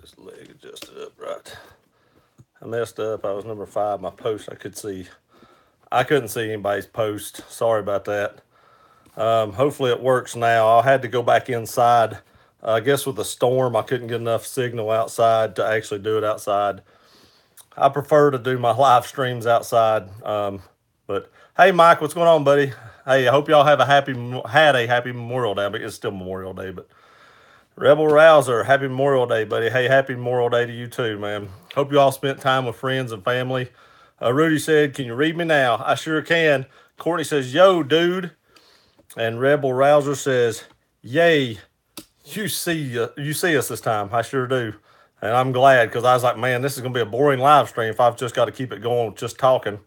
this leg adjusted up right. I messed up. I was number 5. My post, I couldn't see anybody's post. Sorry about that. Hopefully it works now. I had to go back inside. I guess with the storm, I couldn't get enough signal outside to actually do it outside. I prefer to do my live streams outside. But hey, Mike, what's going on, buddy? Hey, I hope y'all had a happy Memorial Day. I mean, it's still Memorial Day, but Rebel Rouser, happy Memorial Day, buddy. Hey, happy Memorial Day to you too, man. Hope you all spent time with friends and family. Rudy said, "Can you read me now?" I sure can. Courtney says, "Yo, dude." And Rebel Rouser says, "Yay, you see us this time." I sure do. And I'm glad because I was like, man, this is going to be a boring live stream if I've just got to keep it going just talking.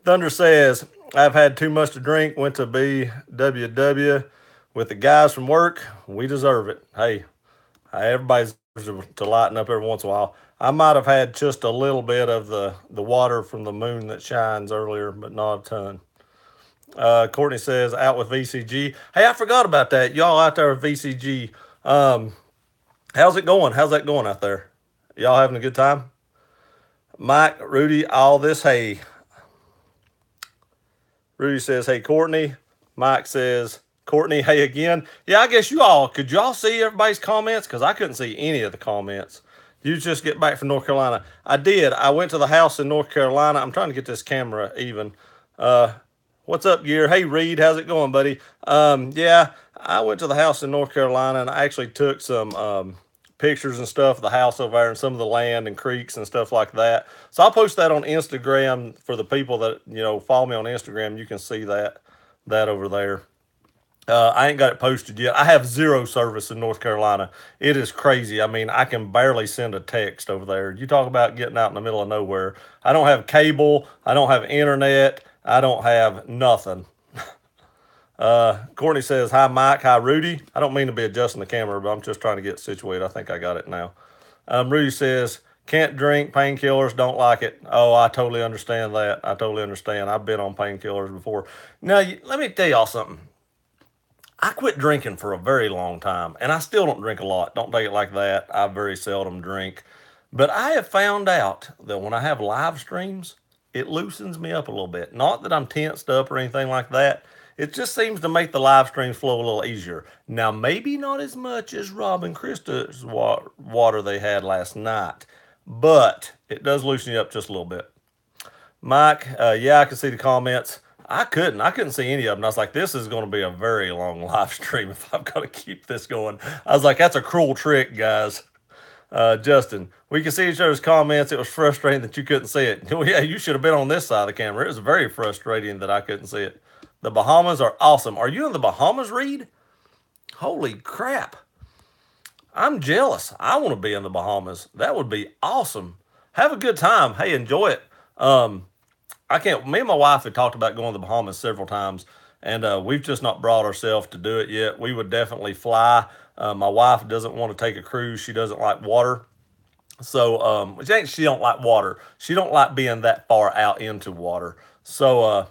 Thunder says, "I've had too much to drink. Went to BWW with the guys from work. We deserve it." Hey, everybody deserves to lighten up every once in a while. I might have had just a little bit of the water from the moon that shines earlier, but not a ton. Courtney says, "Out with VCG." Hey, I forgot about that. Y'all out there with VCG. How's it going? How's that going out there? Y'all having a good time? Mike, Rudy, all this hay. Rudy says, "Hey, Courtney." Mike says, "Courtney, hey again." Yeah, I guess could y'all see everybody's comments? Because I couldn't see any of the comments. You just get back from North Carolina. I did. I went to the house in North Carolina. I'm trying to get this camera even. What's up, Gear? Hey, Reed, how's it going, buddy? Yeah, I went to the house in North Carolina and I actually took some pictures and stuff of the house over there and some of the land and creeks and stuff like that. So I'll post that on Instagram for the people that, follow me on Instagram. You can see that over there. I ain't got it posted yet. I have zero service in North Carolina. It is crazy. I mean, I can barely send a text over there. You talk about getting out in the middle of nowhere. I don't have cable. I don't have internet. I don't have nothing. Courtney says, "Hi, Mike. Hi, Rudy." I don't mean to be adjusting the camera, but I'm just trying to get situated. I think I got it now. Rudy says, "Can't drink painkillers. Don't like it." Oh, I totally understand that. I totally understand. I've been on painkillers before. Now, let me tell y'all something. I quit drinking for a very long time, and I still don't drink a lot. Don't take it like that. I very seldom drink. But I have found out that when I have live streams, it loosens me up a little bit. Not that I'm tensed up or anything like that. It just seems to make the live streams flow a little easier. Now, maybe not as much as Rob and Krista's water they had last night, but it does loosen you up just a little bit. Mike, yeah, I can see the comments. I couldn't see any of them. I was like, this is going to be a very long live stream if I've got to keep this going. I was like, that's a cruel trick, guys. Justin, we can see each other's comments. It was frustrating that you couldn't see it. Yeah, you should have been on this side of the camera. It was very frustrating that I couldn't see it. The Bahamas are awesome. Are you in the Bahamas, Reed? Holy crap. I'm jealous. I want to be in the Bahamas. That would be awesome. Have a good time. Hey, enjoy it. Me and my wife had talked about going to the Bahamas several times, and we've just not brought ourselves to do it yet. We would definitely fly. My wife doesn't want to take a cruise. She doesn't like water. So, she don't like water. She don't like being that far out into water. So,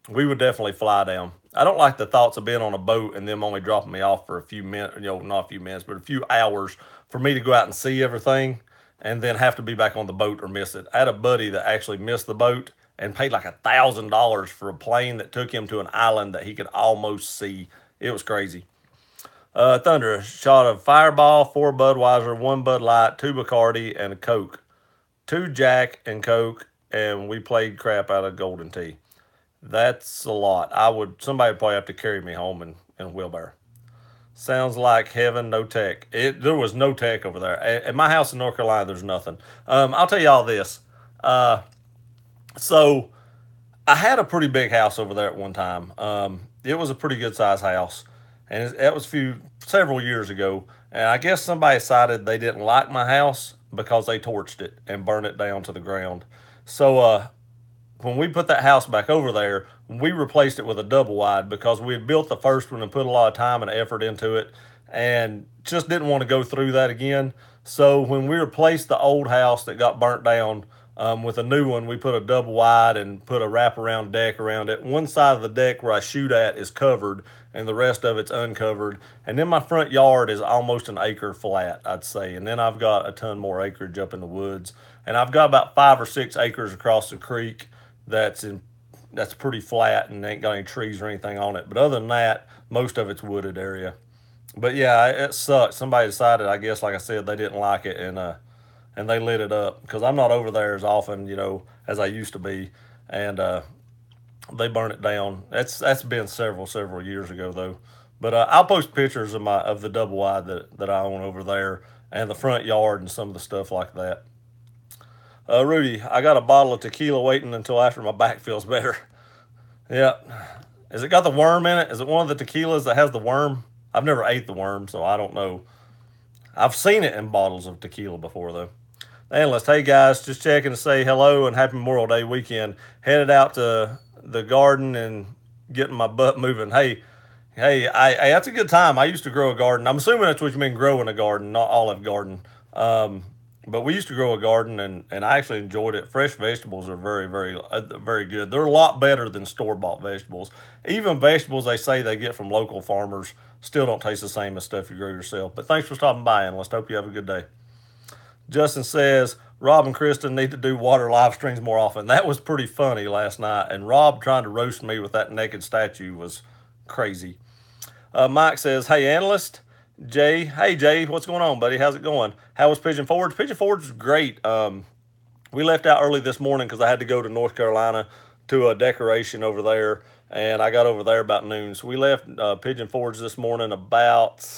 we would definitely fly down. I don't like the thoughts of being on a boat and them only dropping me off for a few minutes, not a few minutes, but a few hours for me to go out and see everything and then have to be back on the boat or miss it. I had a buddy that actually missed the boat and paid like $1,000 for a plane that took him to an island that he could almost see. It was crazy. Thunder, a shot of Fireball, 4 Budweiser, 1 Bud Light, 2 Bacardi, and a Coke. 2 Jack and Coke, and we played crap out of Golden Tea. That's a lot. Somebody would probably have to carry me home in a wheelbarrow. Sounds like heaven, no tech. There was no tech over there. At my house in North Carolina, there's nothing. I'll tell you all this. So I had a pretty big house over there at one time. It was a pretty good size house, and that was several years ago. And I guess somebody decided they didn't like my house because they torched it and burned it down to the ground. So when we put that house back over there, we replaced it with a double wide because we had built the first one and put a lot of time and effort into it and just didn't want to go through that again. So when we replaced the old house that got burnt down with a new one, we put a double wide and put a wraparound deck around it. One side of the deck where I shoot at is covered, and the rest of it's uncovered. And then my front yard is almost an acre flat, I'd say. And then I've got a ton more acreage up in the woods. And I've got about 5 or 6 acres across the creek that's pretty flat and ain't got any trees or anything on it. But other than that, most of it's wooded area. But yeah, it sucks. Somebody decided, I guess, like I said, they didn't like it, and they lit it up because I'm not over there as often, as I used to be, and they burn it down. That's been several years ago though. But I'll post pictures of the double wide that I own over there and the front yard and some of the stuff like that. Rudy, I got a bottle of tequila waiting until after my back feels better. Yeah. Has it got the worm in it? Is it one of the tequilas that has the worm? I've never ate the worm, so I don't know. I've seen it in bottles of tequila before, though. Analyst, hey guys, just checking to say hello and happy Memorial Day weekend. Headed out to the garden and getting my butt moving. Hey, that's a good time. I used to grow a garden. I'm assuming that's what you mean, growing a garden, not Olive Garden. But we used to grow a garden, and I actually enjoyed it. Fresh vegetables are very good. They're a lot better than store-bought vegetables. Even vegetables they say they get from local farmers still don't taste the same as stuff you grow yourself. But thanks for stopping by, Analyst. Hope you have a good day. Justin says, Rob and Kristen need to do water live streams more often. That was pretty funny last night, and Rob trying to roast me with that naked statue was crazy. Mike says, hey, Analyst. Jay, hey Jay, what's going on, buddy? How's it going? How was Pigeon Forge? Pigeon Forge was great. We left out early this morning because I had to go to North Carolina to a decoration over there, and I got over there about noon. So we left Pigeon Forge this morning about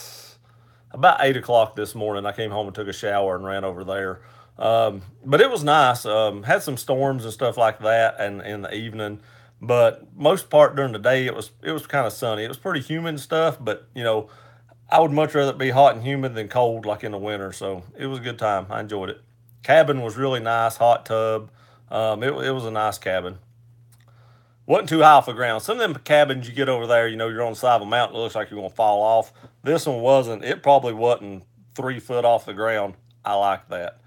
8 o'clock this morning. I came home and took a shower and ran over there. But it was nice. Had some storms and stuff like that, and in the evening. But most part during the day, it was kind of sunny. It was pretty humid stuff, but I would much rather it be hot and humid than cold like in the winter. So it was a good time. I enjoyed it. Cabin was really nice, hot tub. It was a nice cabin. Wasn't too high off the ground. Some of them cabins you get over there, you're on the side of a mountain. It looks like you're going to fall off. This one wasn't. It probably wasn't 3 foot off the ground. I like that.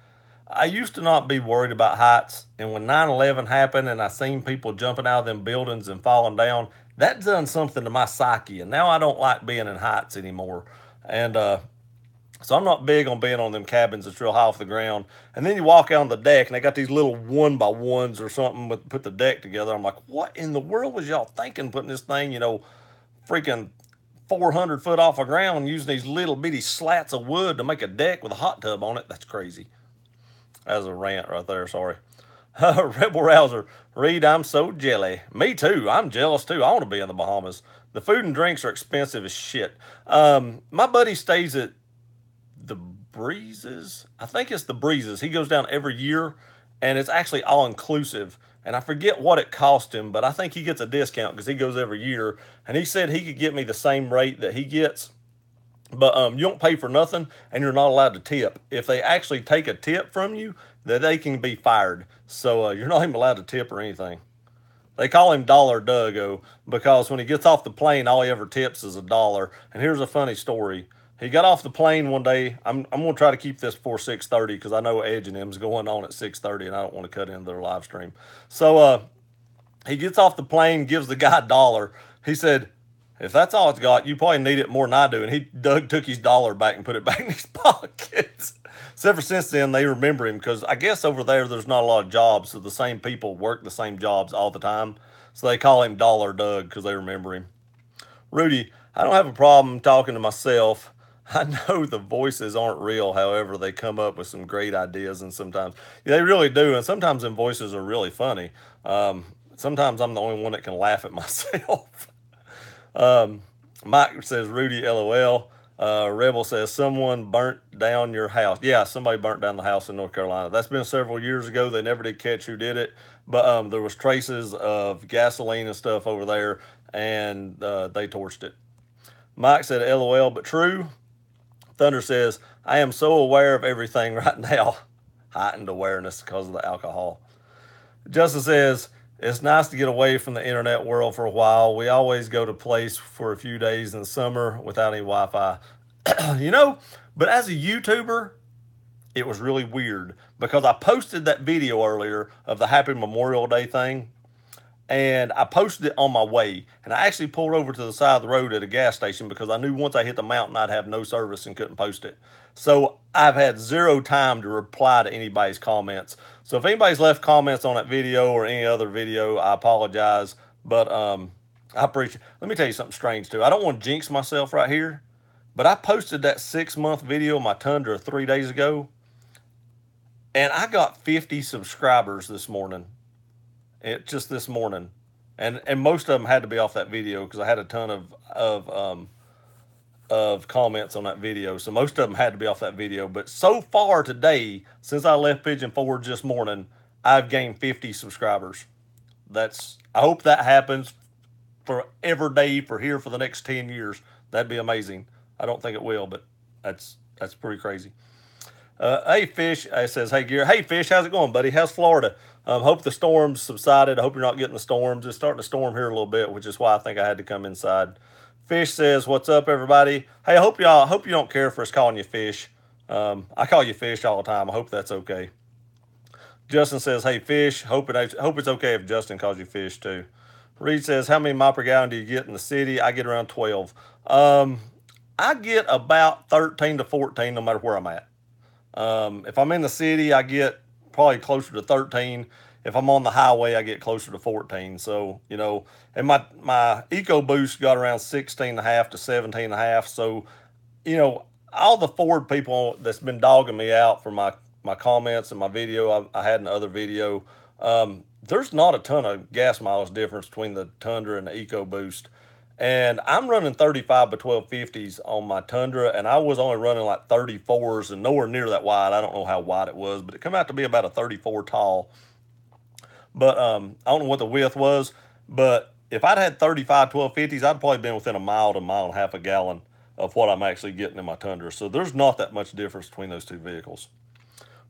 I used to not be worried about heights. And when 9/11 happened and I seen people jumping out of them buildings and falling down, that done something to my psyche, and now I don't like being in heights anymore. And so I'm not big on being on them cabins that's real high off the ground. And then you walk out on the deck, and they got these little 1x1s or something with put the deck together. I'm like, what in the world was y'all thinking putting this thing, freaking 400 foot off the ground and using these little bitty slats of wood to make a deck with a hot tub on it? That's crazy. That's a rant right there, sorry. Rebel Rouser, Reed, I'm so jelly. Me too. I'm jealous too. I want to be in the Bahamas. The food and drinks are expensive as shit. My buddy stays at the Breezes. I think it's the Breezes. He goes down every year, and it's actually all inclusive. And I forget what it cost him, but I think he gets a discount because he goes every year. And he said he could get me the same rate that he gets. But you don't pay for nothing, and you're not allowed to tip. If they actually take a tip from you, that they can be fired. So you're not even allowed to tip or anything. They call him Dollar Duggo because when he gets off the plane, all he ever tips is $1. And here's a funny story. He got off the plane one day. I'm going to try to keep this before 6:30 because I know Edge and him's going on at 6:30, and I don't want to cut into their live stream. So he gets off the plane, gives the guy $1. He said, if that's all it's got, you probably need it more than I do. And he took his $1 back and put it back in his pockets. So ever since then, they remember him because I guess over there's not a lot of jobs. So the same people work the same jobs all the time. So they call him Dollar Doug because they remember him. Rudy, I don't have a problem talking to myself. I know the voices aren't real. However, they come up with some great ideas, and sometimes they really do. And sometimes them voices are really funny. Sometimes I'm the only one that can laugh at myself. Mike says, Rudy, LOL. Rebel says, someone burnt down your house. Yeah, somebody burnt down the house in North Carolina. That's been several years ago. They never did catch who did it. But there was traces of gasoline and stuff over there, and they torched it. Mike said, LOL, but true. Thunder says, I am so aware of everything right now. Heightened awareness because of the alcohol. Justin says, it's nice to get away from the internet world for a while. We always go to place for a few days in the summer without any Wi-Fi. But as a YouTuber, it was really weird because I posted that video earlier of the Happy Memorial Day thing. and I posted it on my way. And I actually pulled over to the side of the road at a gas station because I knew once I hit the mountain, I'd have no service and couldn't post it. So I've had zero time to reply to anybody's comments. So if anybody's left comments on that video or any other video, I apologize. But I appreciate. Let me tell you something strange too. I don't want to jinx myself right here, but I posted that 6-month video of my Tundra 3 days ago, and I got 50 subscribers this morning. Just this morning, and most of them had to be off that video because I had a ton of comments on that video. So most of them had to be off that video. But so far today, since I left Pigeon Forge this morning, I've gained 50 subscribers. I hope that happens for every day for here for the next 10 years. That'd be amazing. I don't think it will, but that's pretty crazy. Hey Fish, it says, hey Gear. Hey Fish, how's it going, buddy? How's Florida? Hope the storms subsided. I hope you're not getting the storms. It's starting to storm here a little bit, which is why I think I had to come inside. Fish says, what's up, everybody? Hey, I hope you don't care for us calling you Fish. I call you Fish all the time. I hope that's okay. Justin says, hey Fish, hope it's okay if Justin calls you Fish too. Reed says, how many mile per gallon do you get in the city? I get around 12. I get about 13 to 14 no matter where I'm at. If I'm in the city, I get probably closer to 13. If I'm on the highway, I get closer to 14. So, and my EcoBoost got around 16.5 to 17.5. So, all the Ford people that's been dogging me out for my comments and my video I had in the other video, there's not a ton of gas miles difference between the Tundra and the EcoBoost. And I'm running 35 by 1250s on my Tundra, and I was only running like 34s and nowhere near that wide. I don't know how wide it was, but it came out to be about a 34 tall. But I don't know what the width was, but if I'd had 35 1250s, I'd probably been within a mile to a mile and a half a gallon of what I'm actually getting in my Tundra. So there's not that much difference between those two vehicles.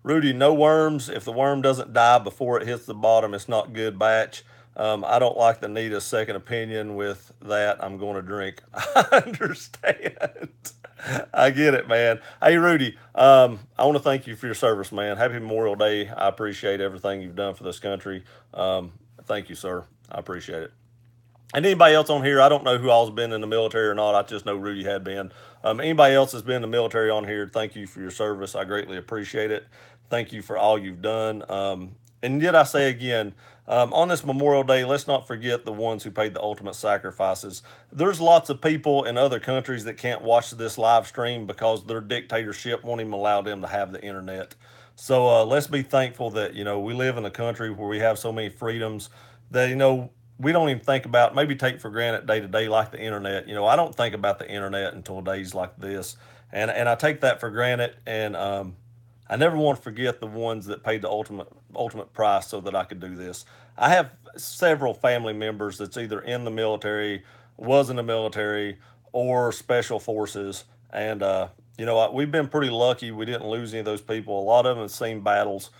Rudy, no worms. If the worm doesn't die before it hits the bottom, it's not good batch. I don't like the need a second opinion with that. I'm going to drink. I understand. I get it, man. Hey, Rudy, I want to thank you for your service, man. Happy Memorial Day. I appreciate everything you've done for this country. Thank you, sir. I appreciate it. And anybody else on here, I don't know who all's been in the military or not. I just know Rudy had been. Anybody else that's been in the military on here, thank you for your service. I greatly appreciate it. Thank you for all you've done. And yet I say again, on this Memorial Day, let's not forget the ones who paid the ultimate sacrifices. There's lots of people in other countries that can't watch this live stream because their dictatorship won't even allow them to have the internet. So let's be thankful that, we live in a country where we have so many freedoms that, we don't even think about, maybe take for granted day to day like the internet. I don't think about the internet until days like this. And I take that for granted. And I never want to forget the ones that paid the ultimate price so that I could do this. I have several family members that's either in the military, was in the military, or special forces. And, we've been pretty lucky. We didn't lose any of those people. A lot of them have seen battles,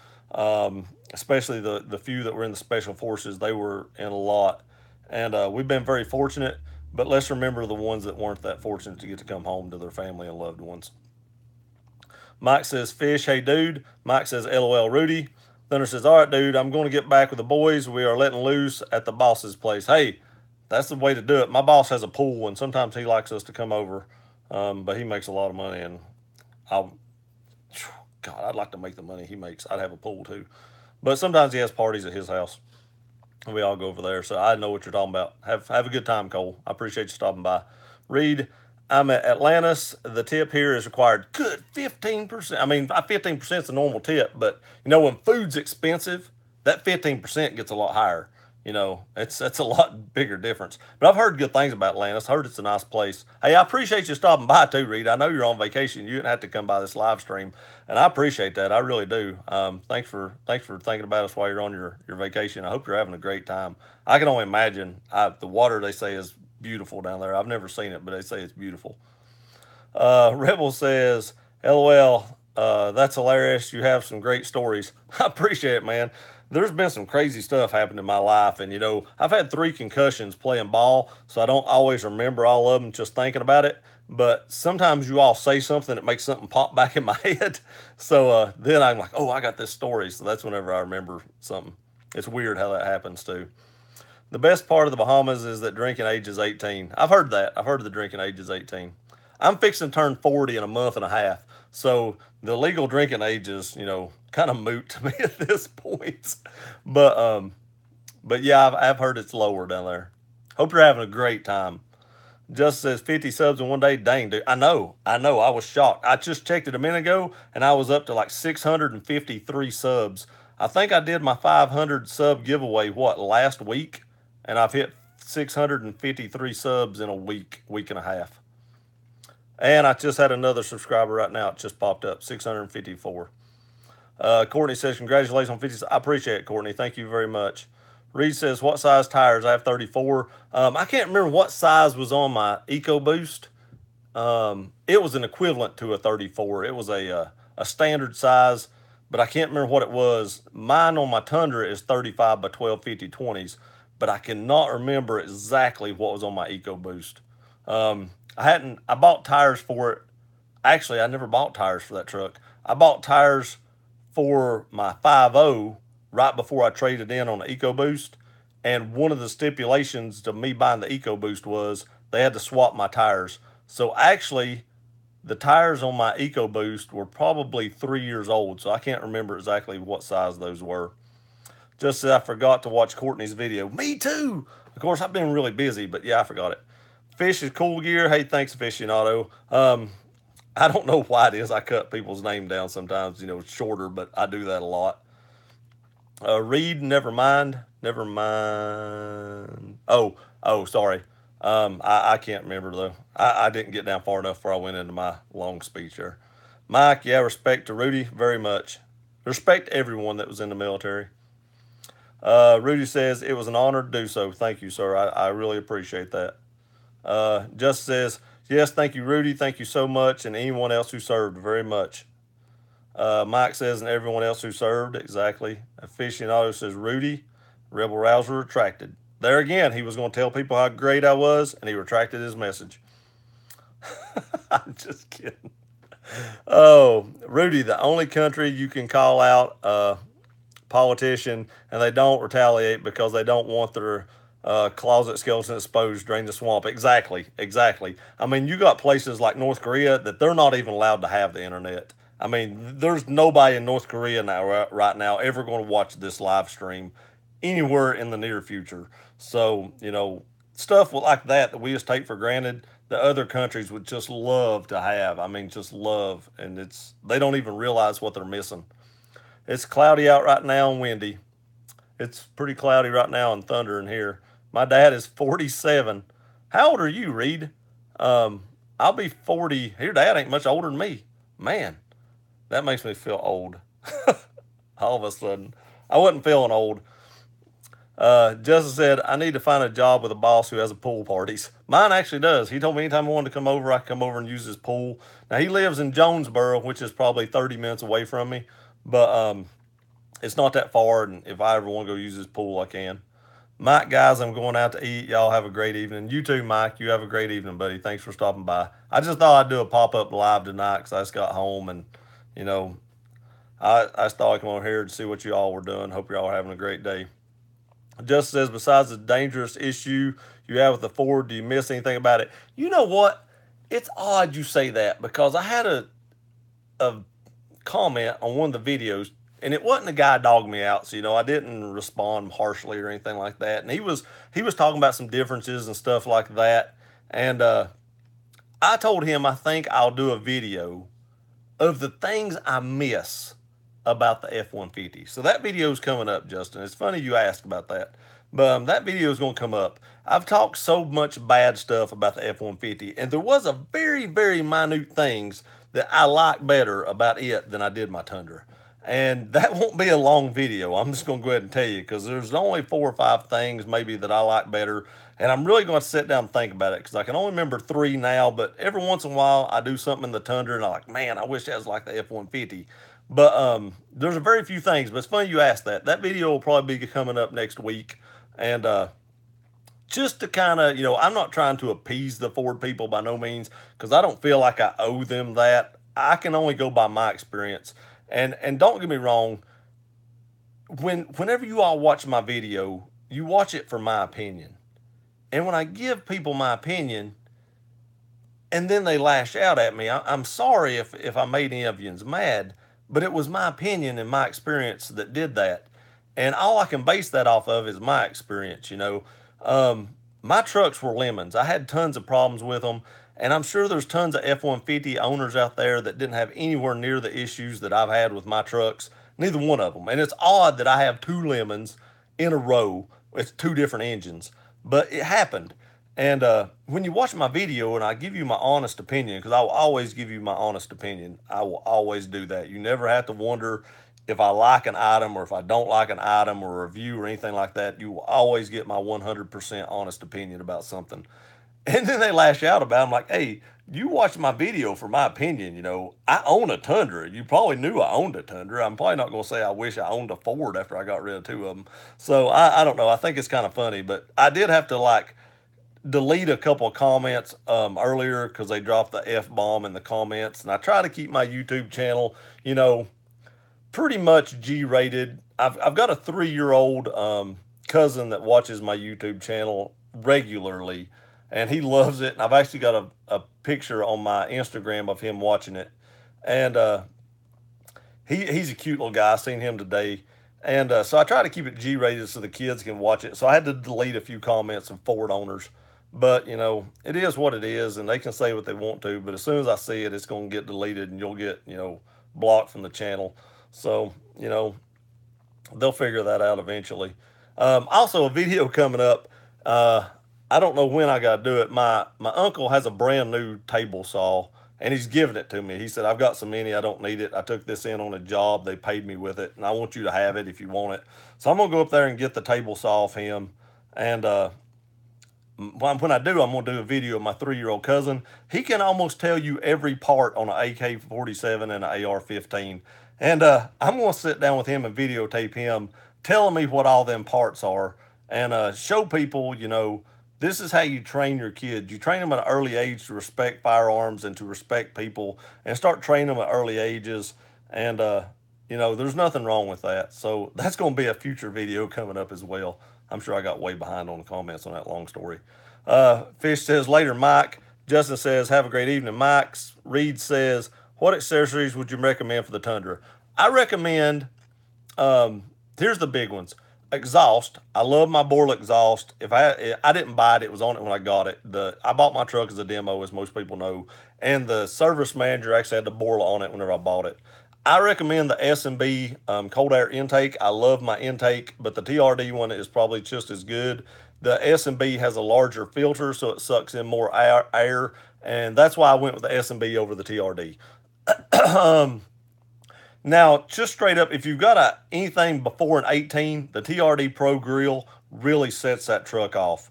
especially the few that were in the special forces. They were in a lot. And we've been very fortunate. But let's remember the ones that weren't that fortunate to get to come home to their family and loved ones. Mike says, Fish, hey dude. Mike says, LOL Rudy. Thunder says, all right, dude, I'm going to get back with the boys. We are letting loose at the boss's place. Hey, that's the way to do it. My boss has a pool, and sometimes he likes us to come over, but he makes a lot of money, and I'd like to make the money he makes. I'd have a pool too. But sometimes he has parties at his house, and we all go over there. So I know what you're talking about. Have a good time, Cole. I appreciate you stopping by. Reed, I'm at Atlantis. The tip here is required. Good, 15%. I mean, 15% is a normal tip, but when food's expensive, that 15% gets a lot higher. It's a lot bigger difference. But I've heard good things about Atlantis. I heard it's a nice place. Hey, I appreciate you stopping by too, Reed. I know you're on vacation. You didn't have to come by this live stream, and I appreciate that. I really do. Thanks for thinking about us while you're on your vacation. I hope you're having a great time. I can only imagine. The water, they say, is beautiful down there. I've never seen it, but they say it's beautiful. Rebel says, LOL, that's hilarious. You have some great stories. I appreciate it, man. There's been some crazy stuff happened in my life. And, I've had 3 concussions playing ball, so I don't always remember all of them just thinking about it. But sometimes you all say something that makes something pop back in my head. So then I'm like, oh, I got this story. So that's whenever I remember something. It's weird how that happens too. The best part of the Bahamas is that drinking age is 18. I've heard that. I've heard the drinking age is 18. I'm fixing to turn 40 in a month and a half. So the legal drinking age is, kind of moot to me at this point. But but yeah, I've heard it's lower down there. Hope you're having a great time. Just says 50 subs in one day. Dang, dude. I know. I was shocked. I just checked it a minute ago and I was up to like 653 subs. I think I did my 500 sub giveaway, last week? And I've hit 653 subs in a week and a half. And I just had another subscriber right now. It just popped up, 654. Courtney says, congratulations on 50. I appreciate it, Courtney. Thank you very much. Reed says, what size tires? I have 34. I can't remember what size was on my EcoBoost. It was an equivalent to a 34. It was a standard size, but I can't remember what it was. Mine on my Tundra is 35 by 1250 20s, but I cannot remember exactly what was on my EcoBoost. I bought tires for it. Actually, I never bought tires for that truck. I bought tires for my 5.0 right before I traded in on the EcoBoost. And one of the stipulations to me buying the EcoBoost was they had to swap my tires. So actually, the tires on my EcoBoost were probably 3 years old. So I can't remember exactly what size those were. Just as I forgot to watch Courtney's video. Me too. Of course, I've been really busy, but yeah, I forgot it. Fish is cool gear. Hey, thanks, Aficionado. I don't know why it is. I cut people's name down sometimes, shorter, but I do that a lot. Reed, never mind. Oh, sorry. I can't remember though. I didn't get down far enough before I went into my long speech there. Mike, yeah, respect to Rudy, very much. Respect everyone that was in the military. Rudy says, it was an honor to do so. Thank you, sir. I really appreciate that. Just says, yes, thank you, Rudy. Thank you so much. And anyone else who served, very much. Mike says, and everyone else who served, exactly. Aficionado says, Rudy, Rebel Rouser retracted. There again, he was going to tell people how great I was, and he retracted his message. I'm just kidding. Oh, Rudy, the only country you can call out a politician and they don't retaliate because they don't want their closet skeleton exposed, drain the swamp. Exactly. I mean, you got places like North Korea that they're not even allowed to have the internet. I mean, there's nobody in North Korea right now ever going to watch this live stream anywhere in the near future. So, stuff like that we just take for granted, the other countries would just love to have. I mean, just love. And they don't even realize what they're missing. It's cloudy out right now and windy. It's pretty cloudy right now and thundering here. My dad is 47. How old are you, Reed? I'll be 40. Your dad ain't much older than me. Man, that makes me feel old. All of a sudden. I wasn't feeling old. Justin said, I need to find a job with a boss who has a pool parties. Mine actually does. He told me anytime I wanted to come over, I could come over and use his pool. Now, he lives in Jonesboro, which is probably 30 minutes away from me. But it's not that far, and if I ever want to go use his pool, I can. Mike, guys, I'm going out to eat. Y'all have a great evening. You too, Mike. You have a great evening, buddy. Thanks for stopping by. I just thought I'd do a pop-up live tonight because I just got home, and, I just thought I'd come over here to see what you all were doing. Hope you all are having a great day. Just says, besides the dangerous issue you have with the Ford, do you miss anything about it? You know what? It's odd you say that because I had a comment on one of the videos, and it wasn't a guy dogging me out, so I didn't respond harshly or anything like that. And he was talking about some differences and stuff like that. And I told him I think I'll do a video of the things I miss about the F-150. So that video is coming up, Justin. It's funny you asked about that. But that video is going to come up. I've talked so much bad stuff about the F-150, and there was a very, very minute things that I like better about it than I did my Tundra. And that won't be a long video. I'm just going to go ahead and tell you because there's only 4 or 5 things maybe that I like better. And I'm really going to sit down and think about it because I can only remember 3 now. But every once in a while, I do something in the Tundra and I'm like, man, I wish that was like the F-150. But there's a very few things. But it's funny you asked that. That video will probably be coming up next week. And just to kind of, I'm not trying to appease the Ford people by no means because I don't feel like I owe them that. I can only go by my experience. And don't get me wrong, whenever you all watch my video, you watch it for my opinion. And when I give people my opinion and then they lash out at me, I'm sorry if I made any of you mad, but it was my opinion and my experience that did that. And all I can base that off of is my experience, you know. My trucks were lemons. I had tons of problems with them. And I'm sure there's tons of F 150 owners out there that didn't have anywhere near the issues that I've had with my trucks. Neither one of them. And it's odd that I have two lemons in a row. It's two different engines. But it happened. And when you watch my video and I give you my honest opinion, because I will always give you my honest opinion, I will always do that. You never have to wonder if I like an item or if I don't like an item or a review or anything like that. You will always get my 100% honest opinion about something. And then they lash out about it. I'm like, hey, you watched my video for my opinion. You know, I own a Tundra. You probably knew I owned a Tundra. I'm probably not going to say I wish I owned a Ford after I got rid of two of them. So I don't know. I think it's kind of funny. But I did have to like delete a couple of comments earlier because they dropped the F bomb in the comments. And I try to keep my YouTube channel, you know, pretty much G rated. I've got a 3-year-old cousin that watches my YouTube channel regularly, and he loves it. And I've actually got a picture on my Instagram of him watching it. And he's a cute little guy. I seen him today. And so I try to keep it G rated so the kids can watch it. So I had to delete a few comments of Ford owners. But, you know, it is what it is, and they can say what they want to. But as soon as I see it, it's going to get deleted, and you'll get, you know, blocked from the channel. So, you know, they'll figure that out eventually. Also, a video coming up. I don't know when I got to do it. My uncle has a brand new table saw, and he's giving it to me. He said, I've got so many, I don't need it. I took this in on a job. They paid me with it, and I want you to have it if you want it. So I'm going to go up there and get the table saw off him. And when I do, I'm going to do a video of my 3-year-old cousin. He can almost tell you every part on an AK-47 and an AR-15. And I'm going to sit down with him and videotape him telling me what all them parts are and show people, you know, this is how you train your kids. You train them at an early age to respect firearms and to respect people and start training them at early ages. And, you know, there's nothing wrong with that. So that's going to be a future video coming up as well. I'm sure I got way behind on the comments on that long story. Fish says, later, Mike. Justin says, have a great evening, Mike. Reed says, what accessories would you recommend for the Tundra? I recommend, here's the big ones. Exhaust. I love my Borla exhaust. If I didn't buy it, it was on it when I got it. I bought my truck as a demo, as most people know, and the service manager actually had the Borla on it whenever I bought it. I recommend the S&B cold air intake. I love my intake, but the TRD one is probably just as good. The S&B has a larger filter, so it sucks in more air, and that's why I went with the S&B over the TRD. Now, just straight up, if you've got anything before an 18, the TRD Pro Grill really sets that truck off.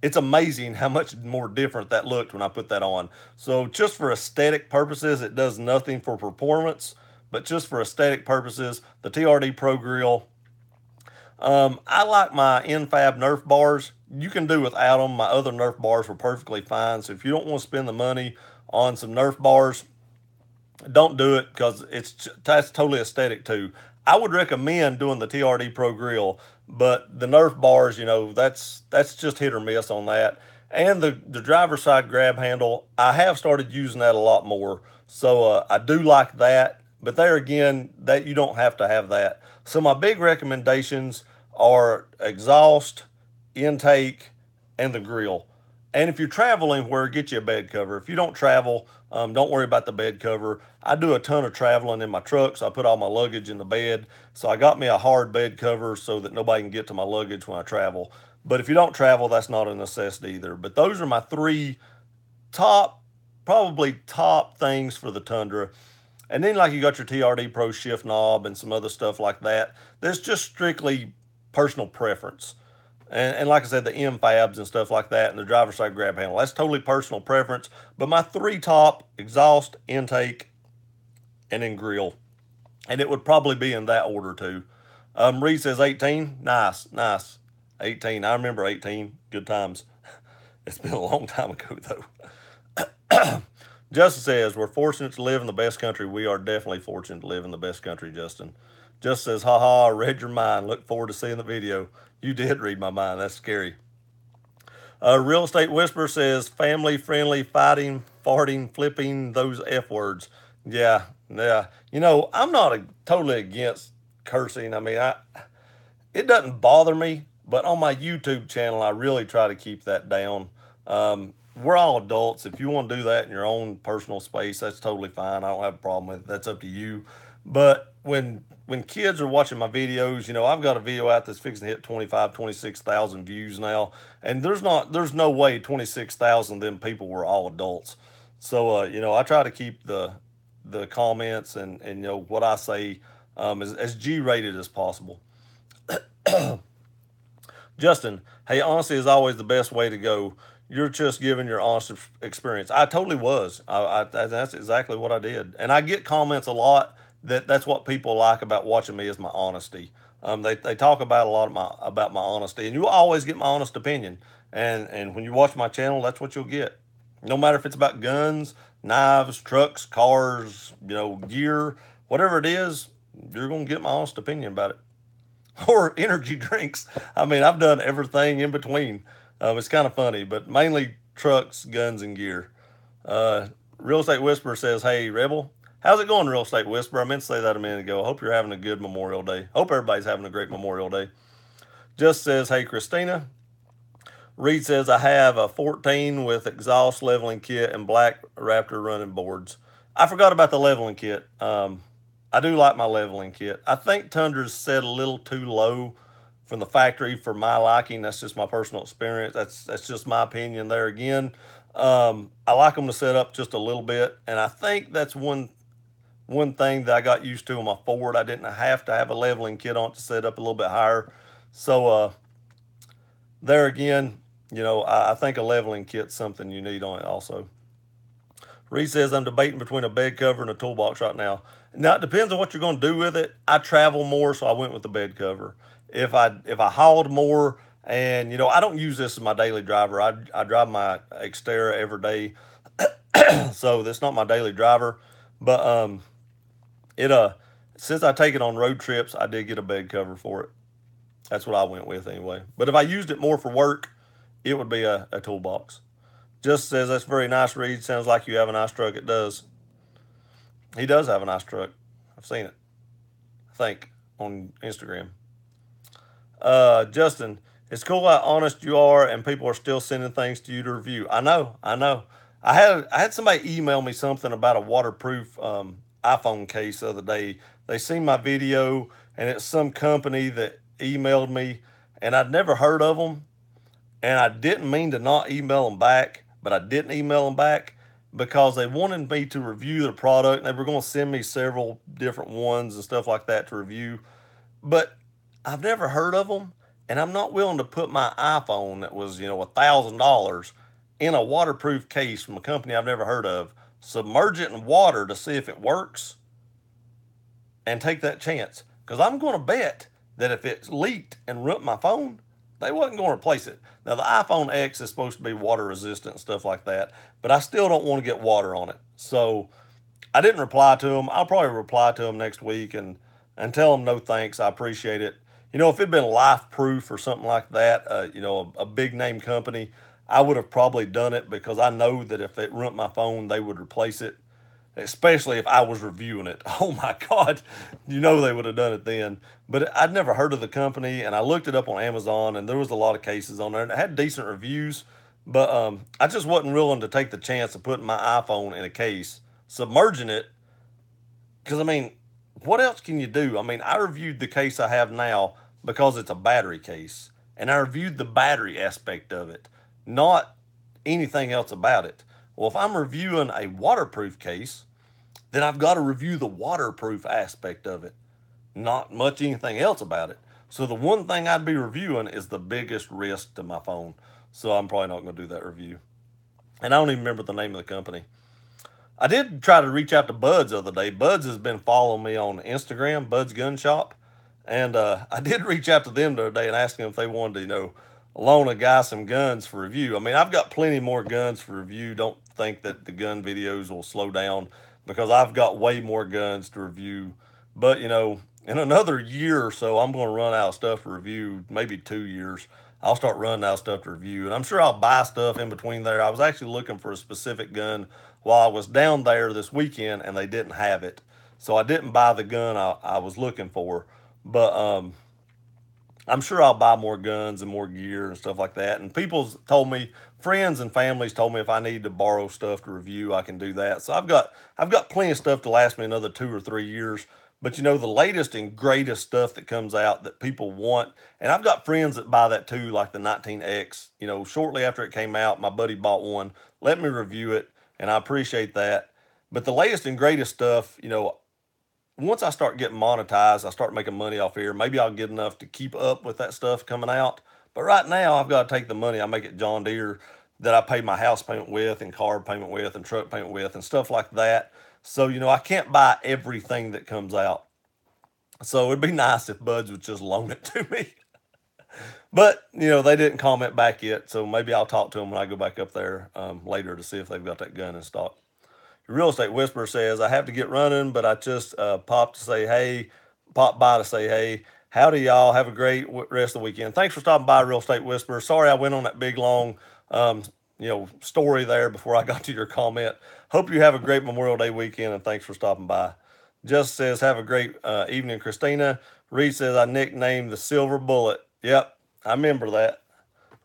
It's amazing how much more different that looked when I put that on. So just for aesthetic purposes, it does nothing for performance, but just for aesthetic purposes, the TRD Pro Grill. I like my Infab Nerf bars. You can do without them. My other Nerf bars were perfectly fine. So if you don't want to spend the money on some Nerf bars, don't do it because that's totally aesthetic too. I would recommend doing the TRD Pro Grill, but the Nerf bars, you know, that's just hit or miss on that. And the driver's side grab handle, I have started using that a lot more. So I do like that, but there again, that you don't have to have that. So my big recommendations are exhaust, intake, and the grill. And if you're traveling, get you a bed cover. If you don't travel, don't worry about the bed cover. I do a ton of traveling in my truck, so I put all my luggage in the bed. So I got me a hard bed cover so that nobody can get to my luggage when I travel. But if you don't travel, that's not a necessity either. But those are my 3 probably top things for the Tundra. And then like you got your TRD Pro shift knob and some other stuff like that. That's just strictly personal preference. And like I said, the M-Fabs and stuff like that and the driver's side grab handle. That's totally personal preference. But my 3 top, exhaust, intake, and then grill. And it would probably be in that order too. Reed says 18. Nice. 18. I remember 18. Good times. It's been a long time ago though. Justin says, we're fortunate to live in the best country. We are definitely fortunate to live in the best country, Justin. Just says, haha, I read your mind. Look forward to seeing the video. You did read my mind. That's scary. Real Estate Whisperer says, family friendly, fighting, farting, flipping, those F words. Yeah, yeah. I'm not totally against cursing. I mean, it doesn't bother me, but on my YouTube channel, I really try to keep that down. We're all adults. If you want to do that in your own personal space, that's totally fine. I don't have a problem with it. That's up to you. But when kids are watching my videos, I've got a video out that's fixing to hit 25, 26,000 views now, and there's no way 26,000 of them people were all adults. So I try to keep the comments and what I say as G rated as possible. Justin, hey, honesty is always the best way to go. You're just giving your honest experience. I totally was. That's exactly what I did. And I get comments a lot that's what people like about watching me is my honesty. They talk about a lot about my honesty, and you always get my honest opinion. And when you watch my channel, that's what you'll get. No matter if it's about guns, knives, trucks, cars, gear, whatever it is, you're gonna get my honest opinion about it. Or energy drinks. I mean, I've done everything in between. It's kind of funny, but mainly trucks, guns, and gear. Real Estate Whisperer says, hey, Rebel, how's it going, Real Estate Whisperer? I meant to say that a minute ago. I hope you're having a good Memorial Day. Hope everybody's having a great Memorial Day. Just says, hey, Christina. Reed says, I have a 14 with exhaust leveling kit and black Raptor running boards. I forgot about the leveling kit. I do like my leveling kit. I think Tundra's set a little too low from the factory for my liking. That's just my personal experience. That's just my opinion there again. I like them to set up just a little bit, and I think that's one thing that I got used to on my Ford. I didn't have to have a leveling kit on it to set up a little bit higher. So there again, I think a leveling kit's something you need on it also. Reed says, I'm debating between a bed cover and a toolbox right now. Now, it depends on what you're going to do with it. I travel more, so I went with the bed cover. If I hauled more, and, I don't use this as my daily driver. I drive my Xterra every day, so that's not my daily driver. But it since I take it on road trips, I did get a bed cover for it. That's what I went with anyway. But if I used it more for work, it would be a toolbox. Just says, that's very nice, Reed. Sounds like you have a nice truck. It does. He does have a nice truck. I've seen it, I think, on Instagram. Justin, it's cool how honest you are, and people are still sending things to you to review. I know. I had somebody email me something about a waterproof iPhone case the other day. They seen my video, and it's some company that emailed me, and I'd never heard of them, and I didn't mean to not email them back, but I didn't email them back because they wanted me to review the product. They were going to send me several different ones and stuff like that to review, but I've never heard of them, and I'm not willing to put my iPhone that was $1,000 in a waterproof case from a company I've never heard of, submerge it in water to see if it works, and take that chance. Because I'm going to bet that if it's leaked and ruined my phone, they wasn't going to replace it. Now, the iPhone X is supposed to be water resistant and stuff like that, but I still don't want to get water on it. So I didn't reply to them. I'll probably reply to them next week and tell them no thanks. I appreciate it. If it'd been Life Proof or something like that, a big name company, I would have probably done it because I know that if it ruined my phone, they would replace it, especially if I was reviewing it. Oh my God, they would have done it then. But I'd never heard of the company, and I looked it up on Amazon, and there was a lot of cases on there, and it had decent reviews. But I just wasn't willing to take the chance of putting my iPhone in a case, submerging it, because what else can you do? I reviewed the case I have now because it's a battery case, and I reviewed the battery aspect of it, not anything else about it. Well, if I'm reviewing a waterproof case, then I've got to review the waterproof aspect of it, not much anything else about it. So the one thing I'd be reviewing is the biggest risk to my phone. So I'm probably not going to do that review. And I don't even remember the name of the company. I did try to reach out to Buds the other day. Buds has been following me on Instagram, Buds Gun Shop. And I did reach out to them the other day and ask them if they wanted to, loan a guy some guns for review. I've got plenty more guns for review. Don't think that the gun videos will slow down because I've got way more guns to review. But, in another year or so, I'm going to run out of stuff to review, maybe 2 years. I'll start running out of stuff to review. And I'm sure I'll buy stuff in between there. I was actually looking for a specific gun while I was down there this weekend and they didn't have it. So I didn't buy the gun I was looking for. But I'm sure I'll buy more guns and more gear and stuff like that. And people's told me, friends and families told me if I need to borrow stuff to review, I can do that. So I've got plenty of stuff to last me another 2 or 3 years. But you know, the latest and greatest stuff that comes out that people want, and I've got friends that buy that too, like the 19X. You know, shortly after it came out, my buddy bought one, let me review it, and I appreciate that. But the latest and greatest stuff, you know, once I start getting monetized, I start making money off here. Maybe I'll get enough to keep up with that stuff coming out. But right now, I've got to take the money I make at John Deere that I pay my house payment with, and car payment with, and truck payment with, and stuff like that. So, you know, I can't buy everything that comes out. So it'd be nice if Buds would just loan it to me. But, you know, they didn't comment back yet. So maybe I'll talk to them when I go back up there later to see if they've got that gun in stock. Real Estate Whisperer says, I have to get running, but I just popped by to say, hey, howdy, y'all. Have a great rest of the weekend. Thanks for stopping by, Real Estate Whisperer. Sorry I went on that big, long, story there before I got to your comment. Hope you have a great Memorial Day weekend, and thanks for stopping by. Just says, have a great evening, Christina. Reed says, I nicknamed the Silver Bullet. Yep, I remember that.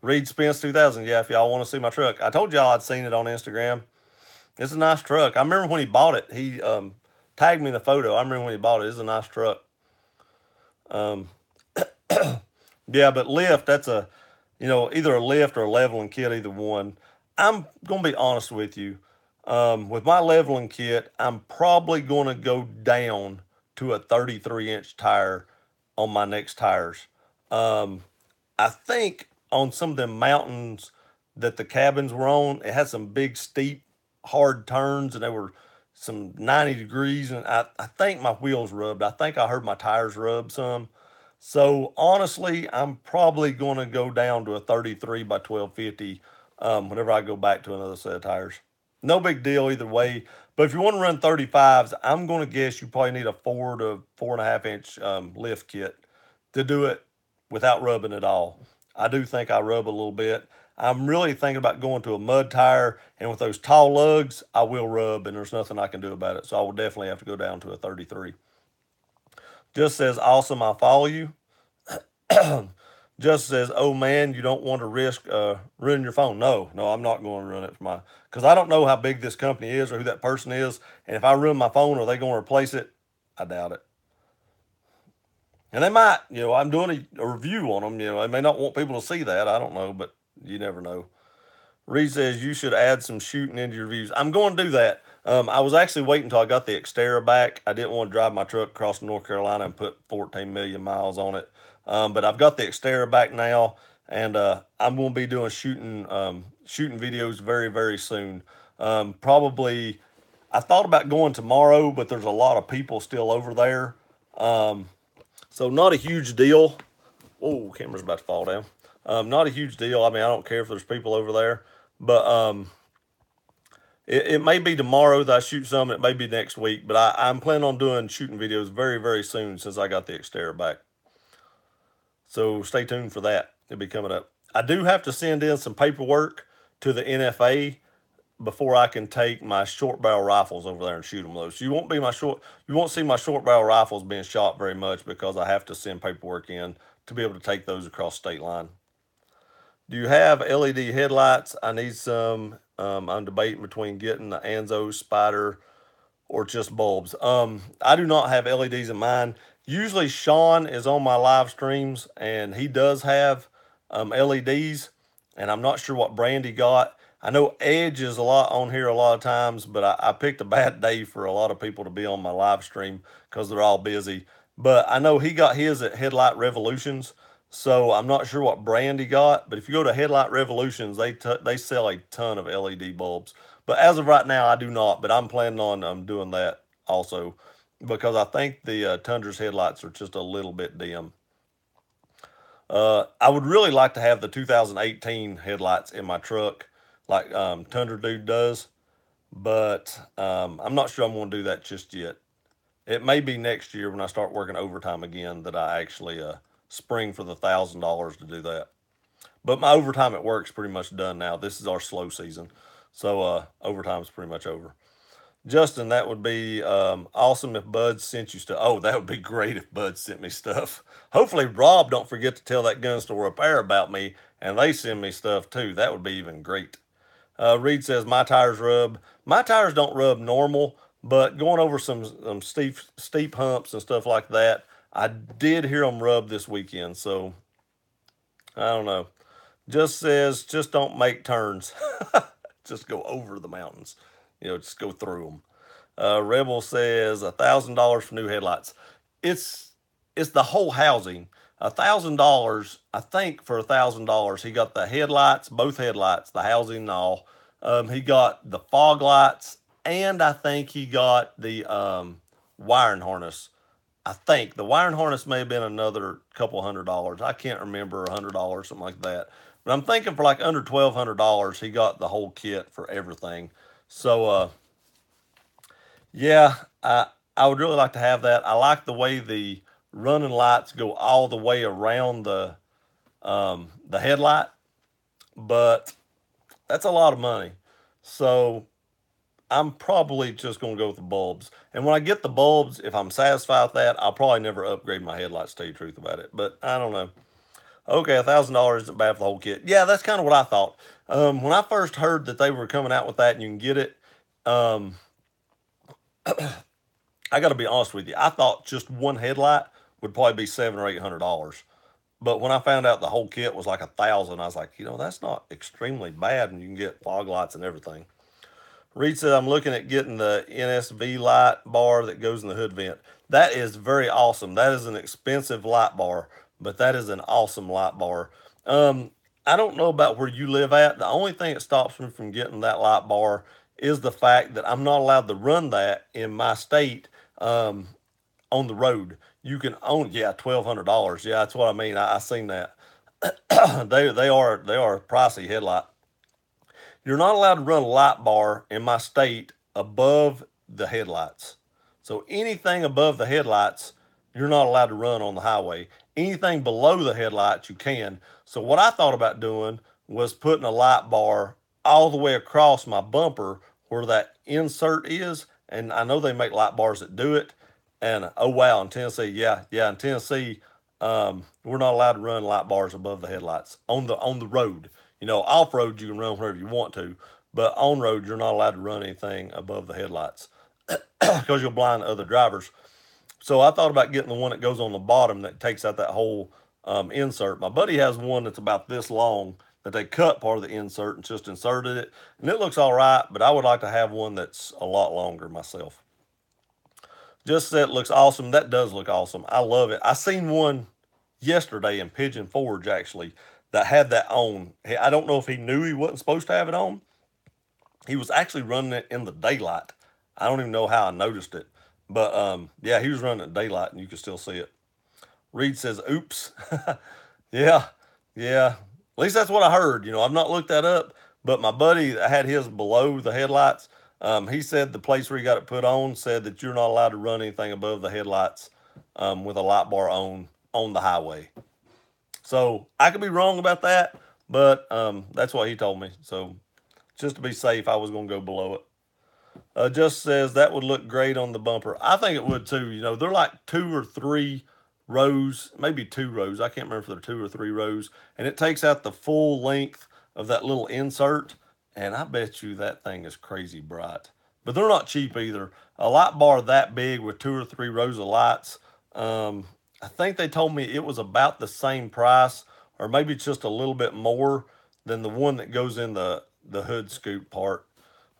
Reed Spence 2000. Yeah, if y'all want to see my truck. I told y'all I'd seen it on Instagram. It's a nice truck. I remember when he bought it. He tagged me in the photo. I remember when he bought it. It's a nice truck. Um, yeah, but lift, that's either a lift or a leveling kit, either one. I'm going to be honest with you. With my leveling kit, I'm probably going to go down to a 33-inch tire on my next tires. I think on some of them mountains that the cabins were on, it had some big, steep, hard turns, and they were some 90 degrees, and I think my wheels rubbed. I think I heard my tires rub some. So honestly, I'm probably going to go down to a 33 by 1250 whenever I go back to another set of tires. No big deal either way. But if you want to run 35s, I'm going to guess you probably need a 4 to 4.5 inch lift kit to do it without rubbing at all. I do think I rub a little bit. I'm really thinking about going to a mud tire, and with those tall lugs, I will rub, and there's nothing I can do about it. So I will definitely have to go down to a 33. Just says, awesome, I follow you. Just says, oh man, you don't want to risk ruining your phone. No, I'm not going to run it because I don't know how big this company is or who that person is. And if I ruin my phone, are they going to replace it? I doubt it. And they might, I'm doing a review on them. They may not want people to see that. I don't know, but you never know. Reed says you should add some shooting into your reviews. I'm going to do that. I was actually waiting until I got the Xterra back. I didn't want to drive my truck across North Carolina and put 14 million miles on it. But I've got the Xterra back now, and I'm going to be doing shooting videos very, very soon. Probably, I thought about going tomorrow, but there's a lot of people still over there. So not a huge deal. Oh, camera's about to fall down. Not a huge deal. I mean, I don't care if there's people over there, but it may be tomorrow that I shoot some. It may be next week, but I'm planning on doing shooting videos very, very soon since I got the Xterra back. So stay tuned for that. It'll be coming up. I do have to send in some paperwork to the NFA before I can take my short barrel rifles over there and shoot them. Those. You won't see my short barrel rifles being shot very much because I have to send paperwork in to be able to take those across state line. Do you have LED headlights? I need some. I'm debating between getting the Anzo Spider or just bulbs. I do not have LEDs in mine. Usually Sean is on my live streams and he does have LEDs, and I'm not sure what brand he got. I know Edge is a lot on here a lot of times, but I picked a bad day for a lot of people to be on my live stream because they're all busy. But I know he got his at Headlight Revolutions, so I'm not sure what brand he got. But if you go to Headlight Revolutions, they sell a ton of LED bulbs. But as of right now, I do not. But I'm planning on doing that also because I think the Tundra's headlights are just a little bit dim. I would really like to have the 2018 headlights in my truck like Tundra Dude does, but I'm not sure I'm going to do that just yet. It may be next year when I start working overtime again that I actually spring for the $1,000 to do that. But my overtime at work's pretty much done now. This is our slow season, so overtime's pretty much over. Justin, that would be awesome if Bud sent you stuff. Oh, that would be great if Bud sent me stuff. Hopefully, Rob don't forget to tell that gun store repair about me, and they send me stuff too. That would be even great. Reed says my tires rub. My tires don't rub normal, but going over some steep humps and stuff like that, I did hear them rub this weekend. So I don't know. Just says just don't make turns. Just go over the mountains. Just go through them. Rebel says $1,000 for new headlights. It's it's the whole housing. $1,000, I think for $1,000, he got the headlights, both headlights, the housing and all. He got the fog lights, and I think he got the wiring harness. I think the wiring harness may have been another couple $100. I can't remember $100, something like that. But I'm thinking for like under $1,200, he got the whole kit for everything. So yeah, I would really like to have that. I like the way the running lights go all the way around the headlight, but that's a lot of money. So I'm probably just going to go with the bulbs. And when I get the bulbs, if I'm satisfied with that, I'll probably never upgrade my headlights, to tell you the truth about it. But I don't know. Okay, $1,000 isn't bad for the whole kit. Yeah, that's kind of what I thought. When I first heard that they were coming out with that and you can get it, um, I got to be honest with you. I thought just one headlight would probably be $700 or $800. But when I found out the whole kit was like 1,000, I was like, that's not extremely bad, and you can get fog lights and everything. Reed said, I'm looking at getting the NSV light bar that goes in the hood vent. That is very awesome. That is an expensive light bar, but that is an awesome light bar. Um, I don't know about where you live at. The only thing that stops me from getting that light bar is the fact that I'm not allowed to run that in my state um, on the road. You can own, yeah, $1,200. Yeah, that's what I mean. I seen that. They are a pricey headlight. You're not allowed to run a light bar in my state above the headlights. So anything above the headlights, you're not allowed to run on the highway. Anything below the headlights, you can. So what I thought about doing was putting a light bar all the way across my bumper where that insert is. And I know they make light bars that do it. And oh wow, in Tennessee, yeah, in Tennessee, we're not allowed to run light bars above the headlights on the road. Off road you can run wherever you want to, but on road you're not allowed to run anything above the headlights because you'll blind other drivers. So I thought about getting the one that goes on the bottom that takes out that whole insert. My buddy has one that's about this long that they cut part of the insert and just inserted it, and it looks all right. But I would like to have one that's a lot longer myself. Just said it looks awesome. That does look awesome. I love it. I seen one yesterday in Pigeon Forge actually that had that on. I don't know if he knew he wasn't supposed to have it on. He was actually running it in the daylight. I don't even know how I noticed it. But yeah, he was running it in daylight and you could still see it. Reed says, oops. Yeah, yeah. At least that's what I heard. I've not looked that up, but my buddy that had his below the headlights, he said the place where he got it put on said that you're not allowed to run anything above the headlights with a light bar on the highway. So I could be wrong about that, but that's what he told me. So just to be safe, I was going to go below it. Just says that would look great on the bumper. I think it would too. They're like 2 or 3 rows, maybe 2 rows. I can't remember if they're 2 or 3 rows, and it takes out the full length of that little insert. And I bet you that thing is crazy bright. But they're not cheap either. A light bar that big with 2 or 3 rows of lights. I think they told me it was about the same price, or maybe just a little bit more than the one that goes in the hood scoop part.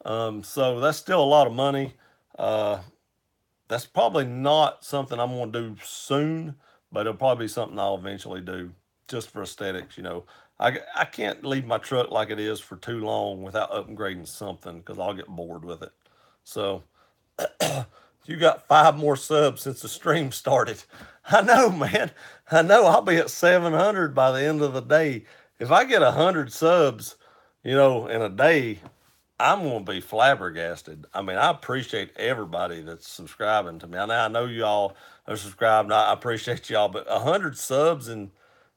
So that's still a lot of money. Uh, that's probably not something I'm going to do soon, but it'll probably be something I'll eventually do just for aesthetics. I can't leave my truck like it is for too long without upgrading something because I'll get bored with it. So you got 5 more subs since the stream started. I know, man. I know I'll be at 700 by the end of the day. If I get 100 subs, in a day, I'm going to be flabbergasted. I mean, I appreciate everybody that's subscribing to me. I know you all are subscribed. And I appreciate y'all, but 100 subs, and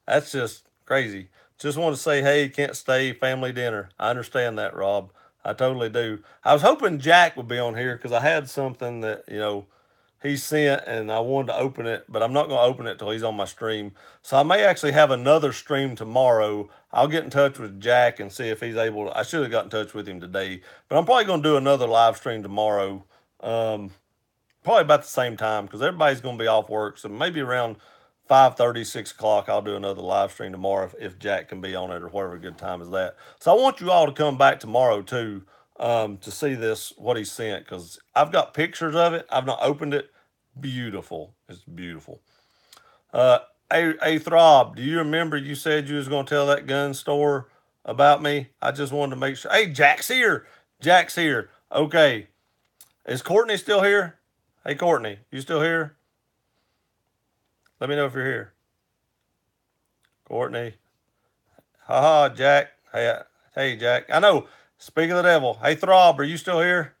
that's just crazy. Just want to say, hey, can't stay family dinner. I understand that, Rob. I totally do. I was hoping Jack would be on here because I had something that, he sent and I wanted to open it, but I'm not going to open it till he's on my stream. So I may actually have another stream tomorrow. I'll get in touch with Jack and see if he's able to. I should have got in touch with him today, but I'm probably going to do another live stream tomorrow. Probably about the same time because everybody's going to be off work. So maybe around 5:30, 6 o'clock, I'll do another live stream tomorrow if Jack can be on it or whatever good time is that. So I want you all to come back tomorrow too, to see this, what he sent, because I've got pictures of it. I've not opened it. Beautiful. It's beautiful. Uh, hey, Throb, do you remember you said you was going to tell that gun store about me? I just wanted to make sure. Hey, Jack's here. Jack's here. Okay. Is Courtney still here? Hey, Courtney, you still here? Let me know if you're here. Courtney. Haha, Jack. Hey, Jack. I know. Speak of the devil. Hey, Throb, are you still here?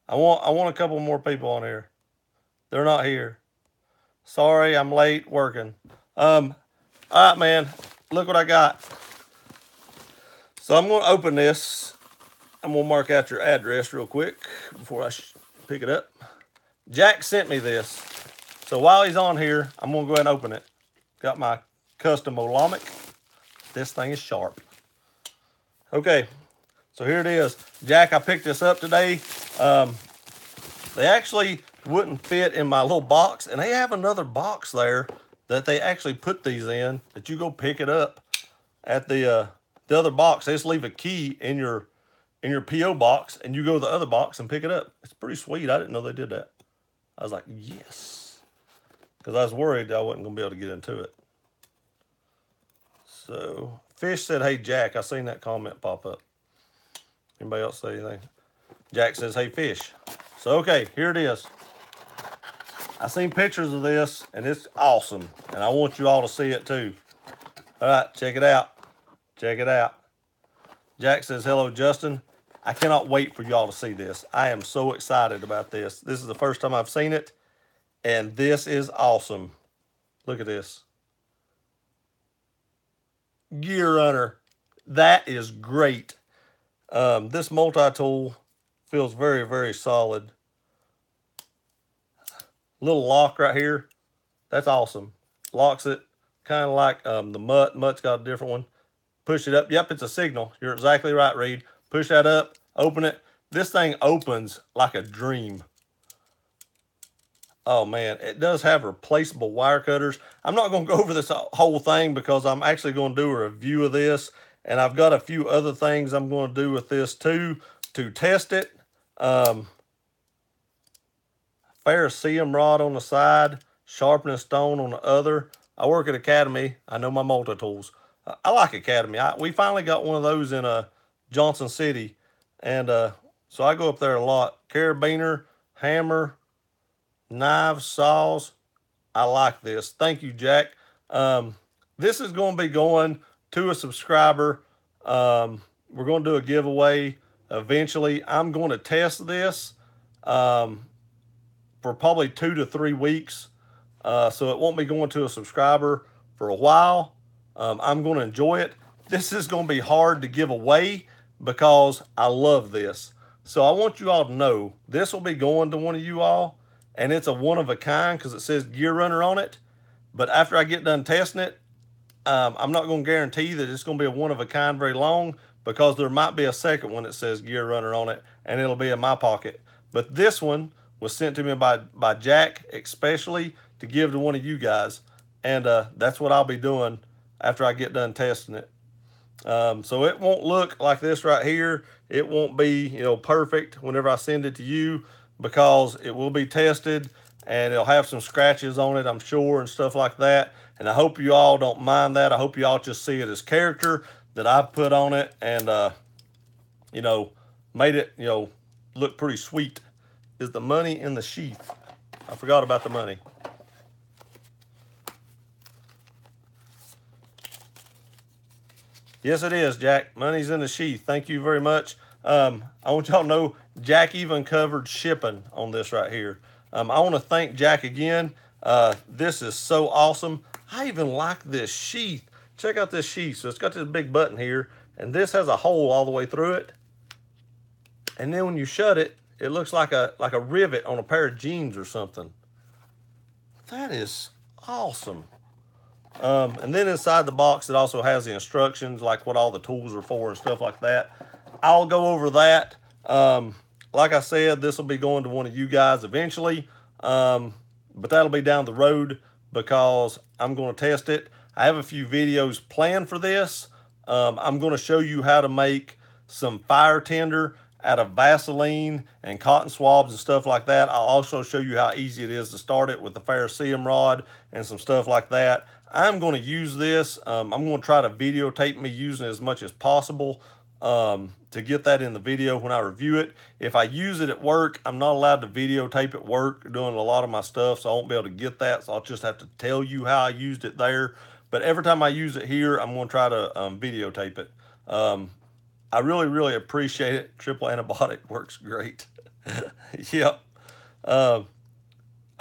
I want a couple more people on here. They're not here. Sorry, I'm late working. All right, man. Look what I got. So I'm going to open this. I'm going to mark out your address real quick before I pick it up. Jack sent me this. So while he's on here, I'm going to go ahead and open it. Got my custom Olamic. This thing is sharp. Okay, so here it is. Jack, I picked this up today. They actually wouldn't fit in my little box, and they have another box there that they actually put these in that you go pick it up at the other box. They just leave a key in your PO box, and you go to the other box and pick it up. It's pretty sweet. I didn't know they did that. I was like, yes, because I was worried I wasn't gonna be able to get into it. So Fish said, "Hey Jack," I seen that comment pop up. Anybody else say anything? Jack says, "Hey Fish." So okay, here it is. I seen pictures of this, and it's awesome, and I want you all to see it too. All right, check it out. Check it out. Jack says, "Hello, Justin. I cannot wait for y'all to see this. I am so excited about this. This is the first time I've seen it, and this is awesome. Look at this. Gear Runner. That is great. This multi-tool feels very, very solid. Little lock right here. That's awesome. Locks it kind of like the Mutt. Mutt's got a different one. Push it up. Yep, it's a signal. You're exactly right, Reed. Push that up. Open it. This thing opens like a dream. Oh man, it does have replaceable wire cutters. I'm not going to go over this whole thing because I'm actually going to do a review of this, and I've got a few other things I'm going to do with this too to test it. Ferrocerium rod on the side, sharpening stone on the other. I work at Academy. I know my multi-tools. I like Academy. We finally got one of those in Johnson City, and so I go up there a lot. Carabiner, hammer, knives, saws. I like this. Thank you, Jack. This is going to be going to a subscriber. We're going to do a giveaway eventually. I'm going to test this for probably 2 to 3 weeks. So it won't be going to a subscriber for a while. I'm going to enjoy it. This is going to be hard to give away because I love this. So I want you all to know this will be going to one of you all, and it's a one of a kind because it says Gear Runner on it. But after I get done testing it, I'm not going to guarantee that it's going to be a one of a kind very long because there might be a second one that says Gear Runner on it, and it'll be in my pocket. But this one was sent to me by Jack, especially to give to one of you guys. And that's what I'll be doing after I get done testing it. So it won't look like this right here. It won't be, perfect whenever I send it to you because it will be tested and it'll have some scratches on it, I'm sure, and stuff like that. And I hope you all don't mind that. I hope you all just see it as character that I've put on it and, made it, look pretty sweet. Is the money in the sheath? I forgot about the money. Yes, it is, Jack. Money's in the sheath. Thank you very much. I want y'all to know Jack even covered shipping on this right here. I want to thank Jack again. This is so awesome. I even like this sheath. Check out this sheath. So it's got this big button here, and this has a hole all the way through it. And then when you shut it, it looks like a rivet on a pair of jeans or something. That is awesome. And then inside the box, it also has the instructions, like what all the tools are for and stuff like that. I'll go over that. Like I said, this will be going to one of you guys eventually, but that'll be down the road because I'm going to test it. I have a few videos planned for this. I'm going to show you how to make some fire tinder out of Vaseline and cotton swabs and stuff like that. I'll also show you how easy it is to start it with the ferrocerium rod and some stuff like that. I'm going to use this. I'm going to try to videotape me using it as much as possible to get that in the video when I review it. If I use it at work, I'm not allowed to videotape at work doing a lot of my stuff, so I won't be able to get that. So I'll just have to tell you how I used it there. But every time I use it here, I'm going to try to videotape it. I really, really appreciate it. Triple antibiotic works great. Yep.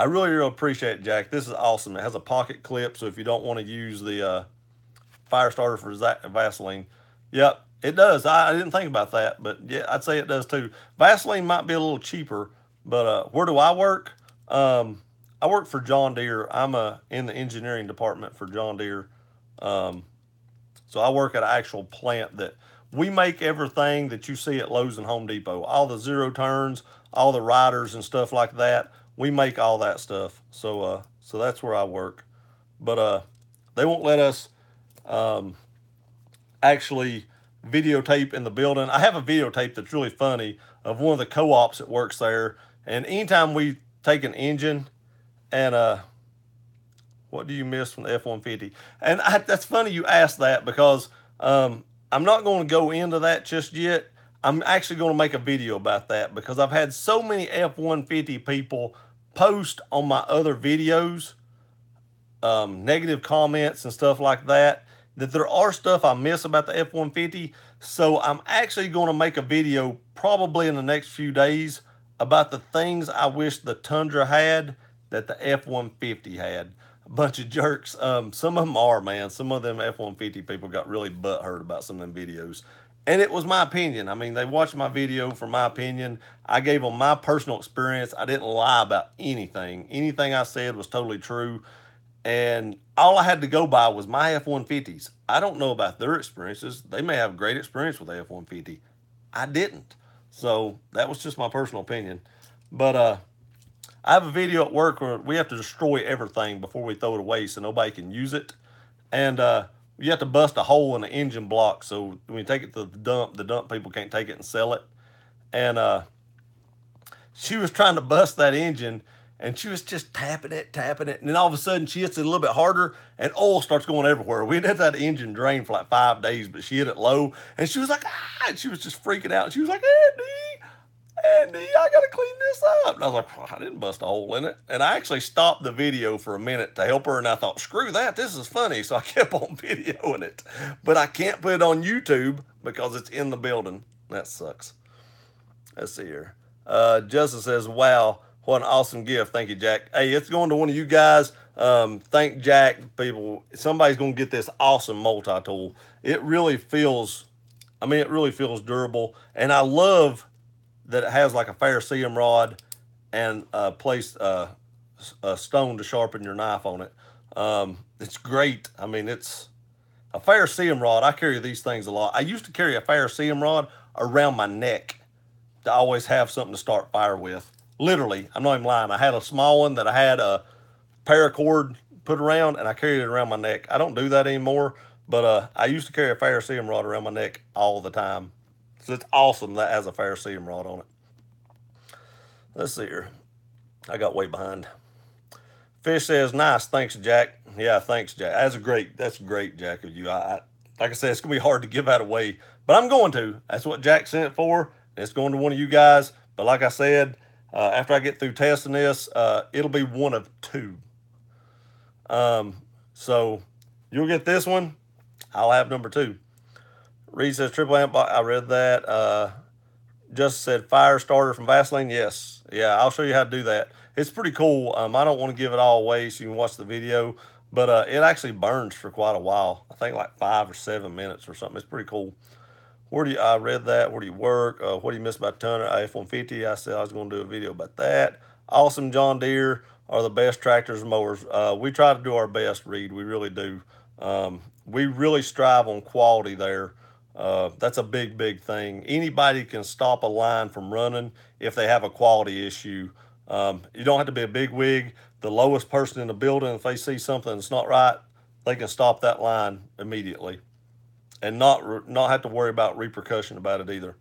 I really, really appreciate it, Jack. This is awesome. It has a pocket clip, so if you don't want to use the fire starter for Vaseline, yep, it does. I didn't think about that, but yeah, I'd say it does too. Vaseline might be a little cheaper, but where do I work? I work for John Deere. I'm in the engineering department for John Deere. So I work at an actual plant that we make everything that you see at Lowe's and Home Depot. All the zero turns, all the riders and stuff like that. We make all that stuff. So that's where I work. But they won't let us actually videotape in the building. I have a videotape that's really funny of one of the co-ops that works there. And anytime we take an engine and what do you miss from the F-150? And that's funny you asked that because I'm not going to go into that just yet. I'm actually going to make a video about that because I've had so many F-150 people post on my other videos, negative comments and stuff like that, that there are stuff I miss about the F-150. So I'm actually going to make a video probably in the next few days about the things I wish the Tundra had that the F-150 had. A bunch of jerks. Some of them are, man. Some of them F-150 people got really butthurt about some of them videos. And it was my opinion. I mean, they watched my video for my opinion. I gave them my personal experience. I didn't lie about anything. Anything I said was totally true. And all I had to go by was my F-150s. I don't know about their experiences. They may have great experience with the F-150. I didn't. So that was just my personal opinion. But I have a video at work where we have to destroy everything before we throw it away so nobody can use it. And you have to bust a hole in the engine block so when you take it to the dump people can't take it and sell it. And she was trying to bust that engine and she was just tapping it. And then all of a sudden she hits it a little bit harder and oil starts going everywhere. We had that engine drain for like 5 days, but she hit it low and she was like, ah, and she was just freaking out. She was like, Andy, I gotta clean this up. And I was like, well, I didn't bust a hole in it. And I actually stopped the video for a minute to help her. And I thought, screw that, this is funny. So I kept on videoing it. But I can't put it on YouTube because it's in the building. That sucks. Let's see here. Justin says, wow, what an awesome gift. Thank you, Jack. Hey, it's going to one of you guys. Thank Jack, people. Somebody's going to get this awesome multi-tool. It really feels durable. And I love that it has like a ferrocerium rod and a stone to sharpen your knife on it. It's great. I mean, it's a ferrocerium rod. I carry these things a lot. I used to carry a ferrocerium rod around my neck to always have something to start fire with. Literally, I'm not even lying. I had a small one that I had a paracord put around, and I carried it around my neck. I don't do that anymore, but I used to carry a ferrocerium rod around my neck all the time. So it's awesome that has a ferrocerium rod on it. Let's see here. I got way behind. Fish says, nice. Thanks, Jack. Yeah, thanks, Jack. That's great, Jack, of you. Like I said, it's going to be hard to give that away, but I'm going to. That's what Jack sent it for. It's going to one of you guys. But like I said, after I get through testing this, it'll be one of 2. So you'll get this one. I'll have number 2. Reed says triple amp. I read that. Just said fire starter from Vaseline. Yes. Yeah, I'll show you how to do that. It's pretty cool. I don't want to give it all away so you can watch the video, but it actually burns for quite a while. I think like 5 or 7 minutes or something. It's pretty cool. I read that. Where do you work? What do you miss about Turner F-150? I said I was going to do a video about that. Awesome John Deere are the best tractors and mowers. We try to do our best, Reed. We really do. We really strive on quality there. That's a big, big thing. Anybody can stop a line from running if they have a quality issue. You don't have to be a big wig. The lowest person in the building, if they see something that's not right, they can stop that line immediately and not have to worry about repercussion about it either.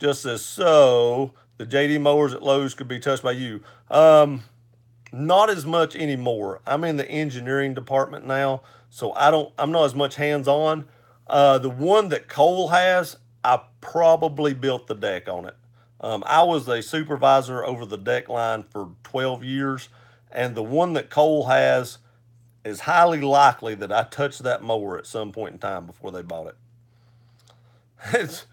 Just as so, the JD mowers at Lowe's could be touched by you. Not as much anymore. I'm in the engineering department now, so I'm not as much hands on. The one that Cole has, I probably built the deck on it. I was a supervisor over the deck line for 12 years, and the one that Cole has is highly likely that I touched that mower at some point in time before they bought it. It's,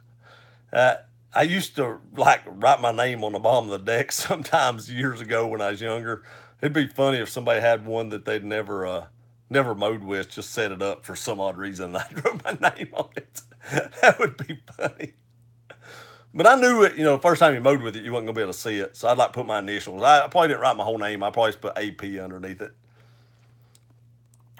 uh, I used to like write my name on the bottom of the deck sometimes years ago when I was younger. It'd be funny if somebody had one that they'd never mowed with, just set it up for some odd reason. I wrote my name on it. That would be funny. But I knew it, first time you mowed with it, you wasn't gonna be able to see it. So I'd like put my initials. I probably didn't write my whole name. I probably just put AP underneath it.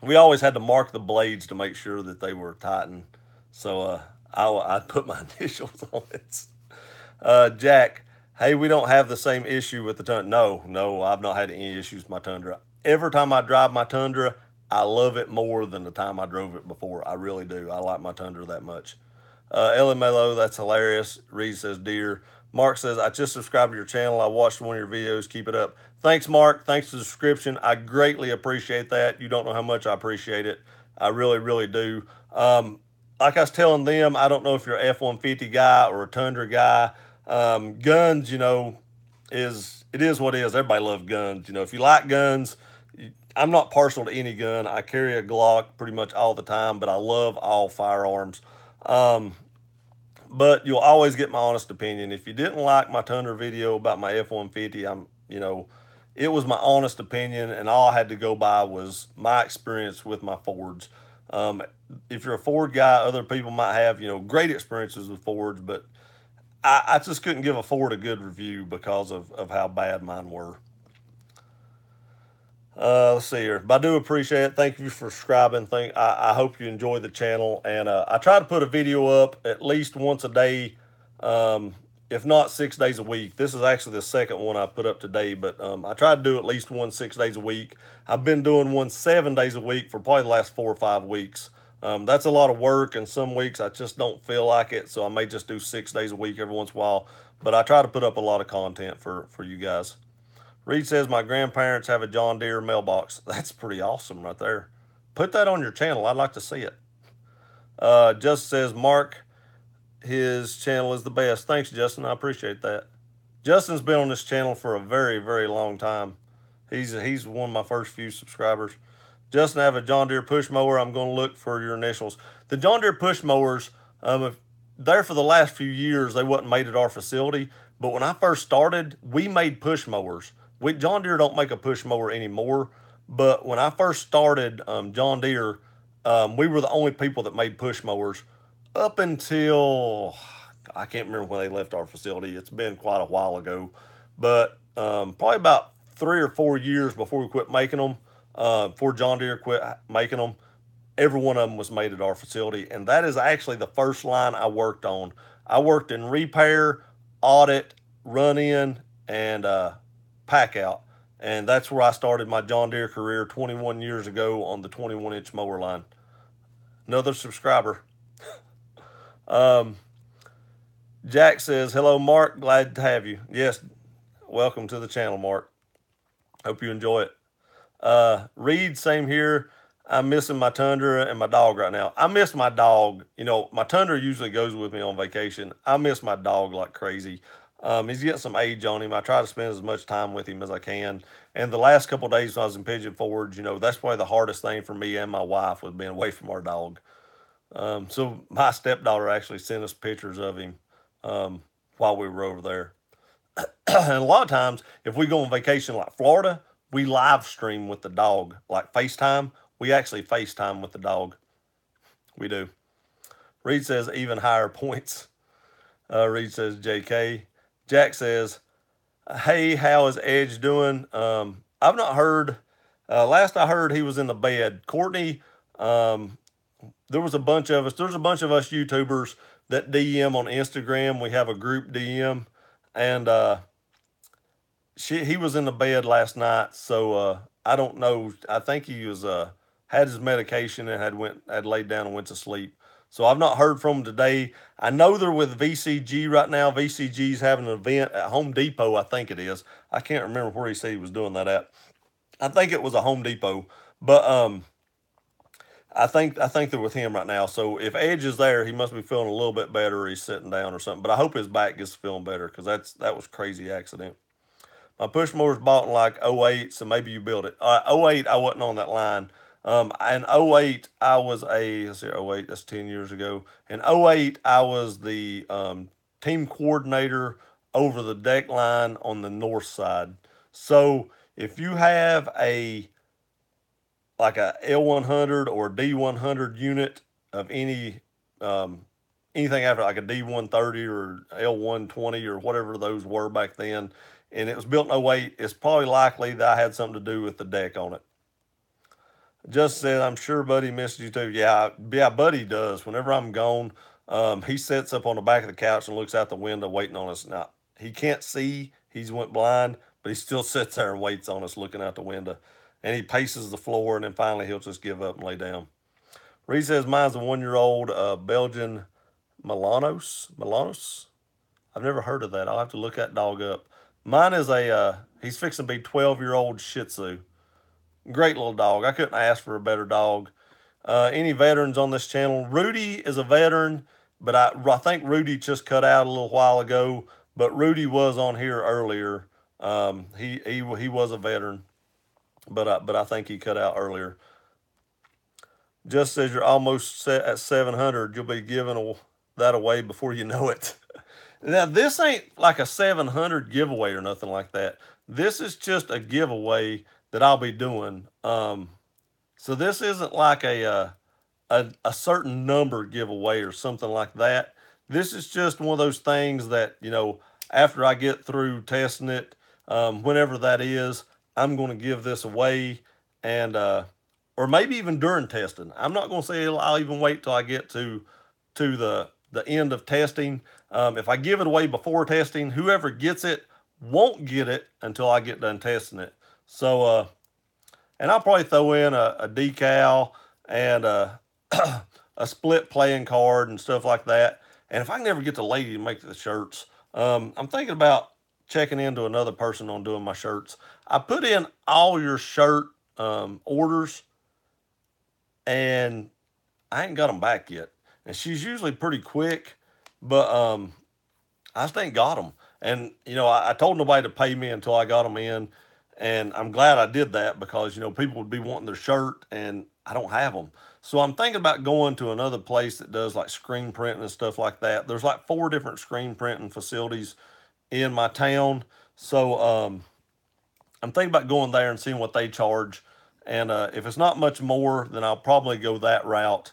We always had to mark the blades to make sure that they were tightened. So I put my initials on it. Jack, hey, we don't have the same issue with the Tundra. No, I've not had any issues with my Tundra. Every time I drive my Tundra, I love it more than the time I drove it before. I really do. I like my Tundra that much. Ellen Mello, that's hilarious. Reed says, dear. Mark says, I just subscribed to your channel. I watched one of your videos. Keep it up. Thanks, Mark. Thanks for the subscription. I greatly appreciate that. You don't know how much I appreciate it. I really, really do. Like I was telling them, I don't know if you're an F-150 guy or a Tundra guy. Guns, it is what it is. Everybody loves guns. If you like guns, I'm not partial to any gun. I carry a Glock pretty much all the time, but I love all firearms. Um, but you'll always get my honest opinion. If you didn't like my Tundra video about my F-150, it was my honest opinion, and all I had to go by was my experience with my Fords. Um, if you're a Ford guy, other people might have, great experiences with Fords, but I just couldn't give a Ford a good review because of how bad mine were. Let's see here. But I do appreciate it. Thank you for subscribing. I hope you enjoy the channel. And I try to put a video up at least once a day, if not 6 days a week. This is actually the second one I put up today, but I try to do at least one 6 days a week. I've been doing one 7 days a week for probably the last 4 or 5 weeks. That's a lot of work, and some weeks I just don't feel like it, so I may just do 6 days a week every once in a while. But I try to put up a lot of content for you guys. Reed says, my grandparents have a John Deere mailbox. That's pretty awesome right there. Put that on your channel. I'd like to see it. Just says, Mark, his channel is the best. Thanks, Justin. I appreciate that. Justin's been on this channel for a very, very long time. He's one of my first few subscribers. Justin, I have a John Deere push mower. I'm going to look for your initials. The John Deere push mowers, there for the last few years, they wasn't made at our facility. But when I first started, we made push mowers. John Deere don't make a push mower anymore, but when I first started John Deere, we were the only people that made push mowers up until I can't remember when they left our facility. It's been quite a while ago, but probably about 3 or 4 years before we quit making them, before John Deere quit making them, every one of them was made at our facility, and that is actually the first line I worked on. I worked in repair, audit, run in, and pack out. And that's where I started my John Deere career 21 years ago on the 21-inch mower line. Another subscriber. Jack says, hello, Mark. Glad to have you. Yes, welcome to the channel, Mark. Hope you enjoy it. Reed, same here. I'm missing my Tundra and my dog right now. I miss my dog. My Tundra usually goes with me on vacation. I miss my dog like crazy. He's getting some age on him. I try to spend as much time with him as I can. And the last couple of days when I was in Pigeon Forge, that's probably the hardest thing for me and my wife was being away from our dog. So my stepdaughter actually sent us pictures of him while we were over there. And a lot of times, if we go on vacation like Florida, we live stream with the dog, like FaceTime. We actually FaceTime with the dog. We do. Reed says even higher points. Reed says JK. Jack says, hey, how is Edge doing? I've not heard. Last I heard, he was in the bed. Courtney, um, there was a bunch of us. There's a bunch of us YouTubers that DM on Instagram. We have a group DM, and he was in the bed last night. So I don't know. I think he was had his medication and had laid down and went to sleep. So I've not heard from him today. I know they're with VCG right now. VCG's having an event at Home Depot. I think it is. I can't remember where he said he was doing that at. I think it was a Home Depot, but I think they're with him right now. So if Edge is there, he must be feeling a little bit better, or he's sitting down or something. But I hope his back gets feeling better because that was a crazy accident. My push mower's bought in like '08, so maybe you built it. '08, I wasn't on that line. In '08, I was let's see, '08, that's 10 years ago. In '08, I was the team coordinator over the deck line on the north side. So if you have like a L100 or D100 unit of um, anything after like a D130 or L120 or whatever those were back then, and it was built in '08, it's probably likely that I had something to do with the deck on it. Just said, I'm sure Buddy misses you too. Yeah, Buddy does. Whenever I'm gone, he sits up on the back of the couch and looks out the window waiting on us. Now, he can't see, he's went blind, but he still sits there and waits on us looking out the window. And he paces the floor, and then finally he'll just give up and lay down. Reed says mine's a 1 year old Belgian Milanos. I've never heard of that. I'll have to look that dog up. Mine is he's fixing to be 12-year-old Shih Tzu. Great little dog. I couldn't ask for a better dog. Any veterans on this channel? Rudy is a veteran, but I think Rudy just cut out a little while ago. But Rudy was on here earlier. He was a veteran, but I think he cut out earlier. Just says you're almost set at 700. You'll be giving that away before you know it. Now this ain't like a 700 giveaway or nothing like that. This is just a giveaway that I'll be doing. So this isn't like a certain number giveaway or something like that. This is just one of those things that after I get through testing it, whenever that is, I'm going to give this away, and or maybe even during testing. I'm not going to say I'll even wait till I get to the end of testing. If I give it away before testing, whoever gets it won't get it until I get done testing it. So, and I'll probably throw in a decal and a split playing card and stuff like that. And if I can never get the lady to make the shirts, I'm thinking about checking into another person on doing my shirts. I put in all your shirt orders, and I ain't got them back yet. And she's usually pretty quick, but I just ain't got them. And I told nobody to pay me until I got them in, and I'm glad I did that because people would be wanting their shirt, and I don't have them. So I'm thinking about going to another place that does like screen printing and stuff like that. There's like 4 different screen printing facilities in my town, so I'm thinking about going there and seeing what they charge. And if it's not much more, then I'll probably go that route.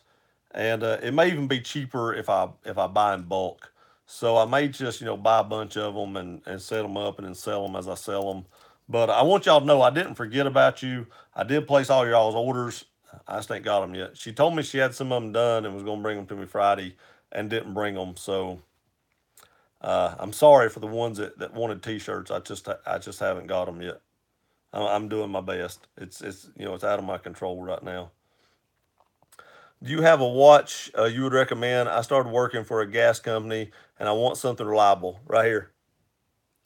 And it may even be cheaper if I buy in bulk. So I may just buy a bunch of them and set them up and then sell them as I sell them. But I want y'all to know I didn't forget about you. I did place all y'all's orders. I just ain't got them yet. She told me she had some of them done and was going to bring them to me Friday and didn't bring them. So I'm sorry for the ones that wanted T-shirts. I just haven't got them yet. I'm doing my best. It's it's out of my control right now. Do you have a watch you would recommend? I started working for a gas company and I want something reliable. Right here.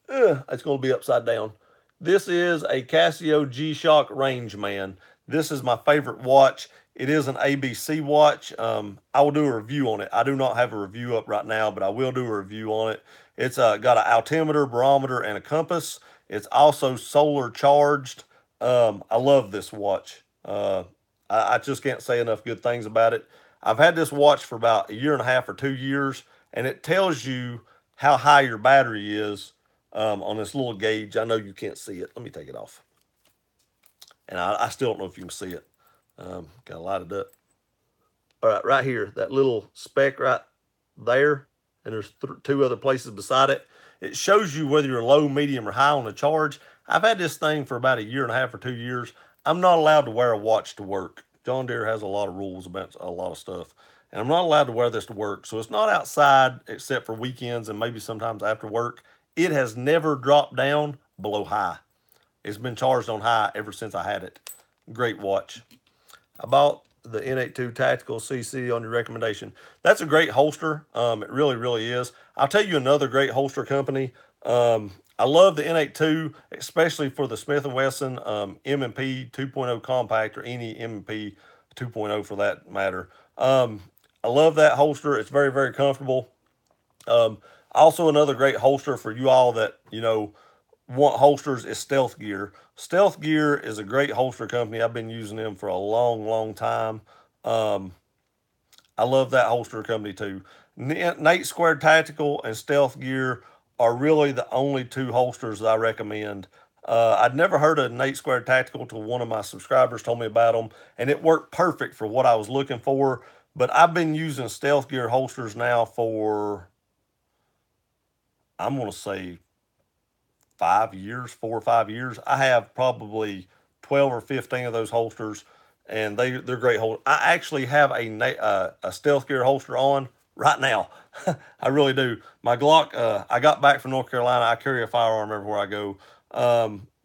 It's going to be upside down. This is a Casio G-Shock Rangeman. This is my favorite watch. It is an ABC watch. I will do a review on it. I do not have a review up right now, but I will do a review on it. It's got an altimeter, barometer, and a compass. It's also solar charged. I love this watch. I just can't say enough good things about it. I've had this watch for about a year and a half or 2 years, and it tells you how high your battery is on this little gauge. I know you can't see it. Let me take it off. And I still don't know if you can see it. Got to light it up. All right, right here, that little speck right there, and there's two other places beside it. It shows you whether you're low, medium, or high on the charge. I've had this thing for about a year and a half or 2 years. I'm not allowed to wear a watch to work. John Deere has a lot of rules about a lot of stuff, and I'm not allowed to wear this to work. So it's not outside except for weekends and maybe sometimes after work. It has never dropped down below high. It's been charged on high ever since I had it. Great watch. I bought the N82 Tactical CC on your recommendation. That's a great holster. It really, really is. I'll tell you another great holster company. I love the N82, especially for the Smith & Wesson M&P 2.0 compact, or any M&P 2.0 for that matter. I love that holster. It's very, very comfortable. Also, another great holster for you all that, want holsters is Stealth Gear. Stealth Gear is a great holster company. I've been using them for a long, long time. I love that holster company too. Nate Squared Tactical and Stealth Gear are really the only two holsters that I recommend. I'd never heard of Nate Squared Tactical till one of my subscribers told me about them, and it worked perfect for what I was looking for. But I've been using Stealth Gear holsters now for, I'm going to say, 5 years, 4 or 5 years. I have probably 12 or 15 of those holsters, and they're great holsters. I actually have a Stealth Gear holster on right now. I really do. My Glock, I got back from North Carolina. I carry a firearm everywhere I go.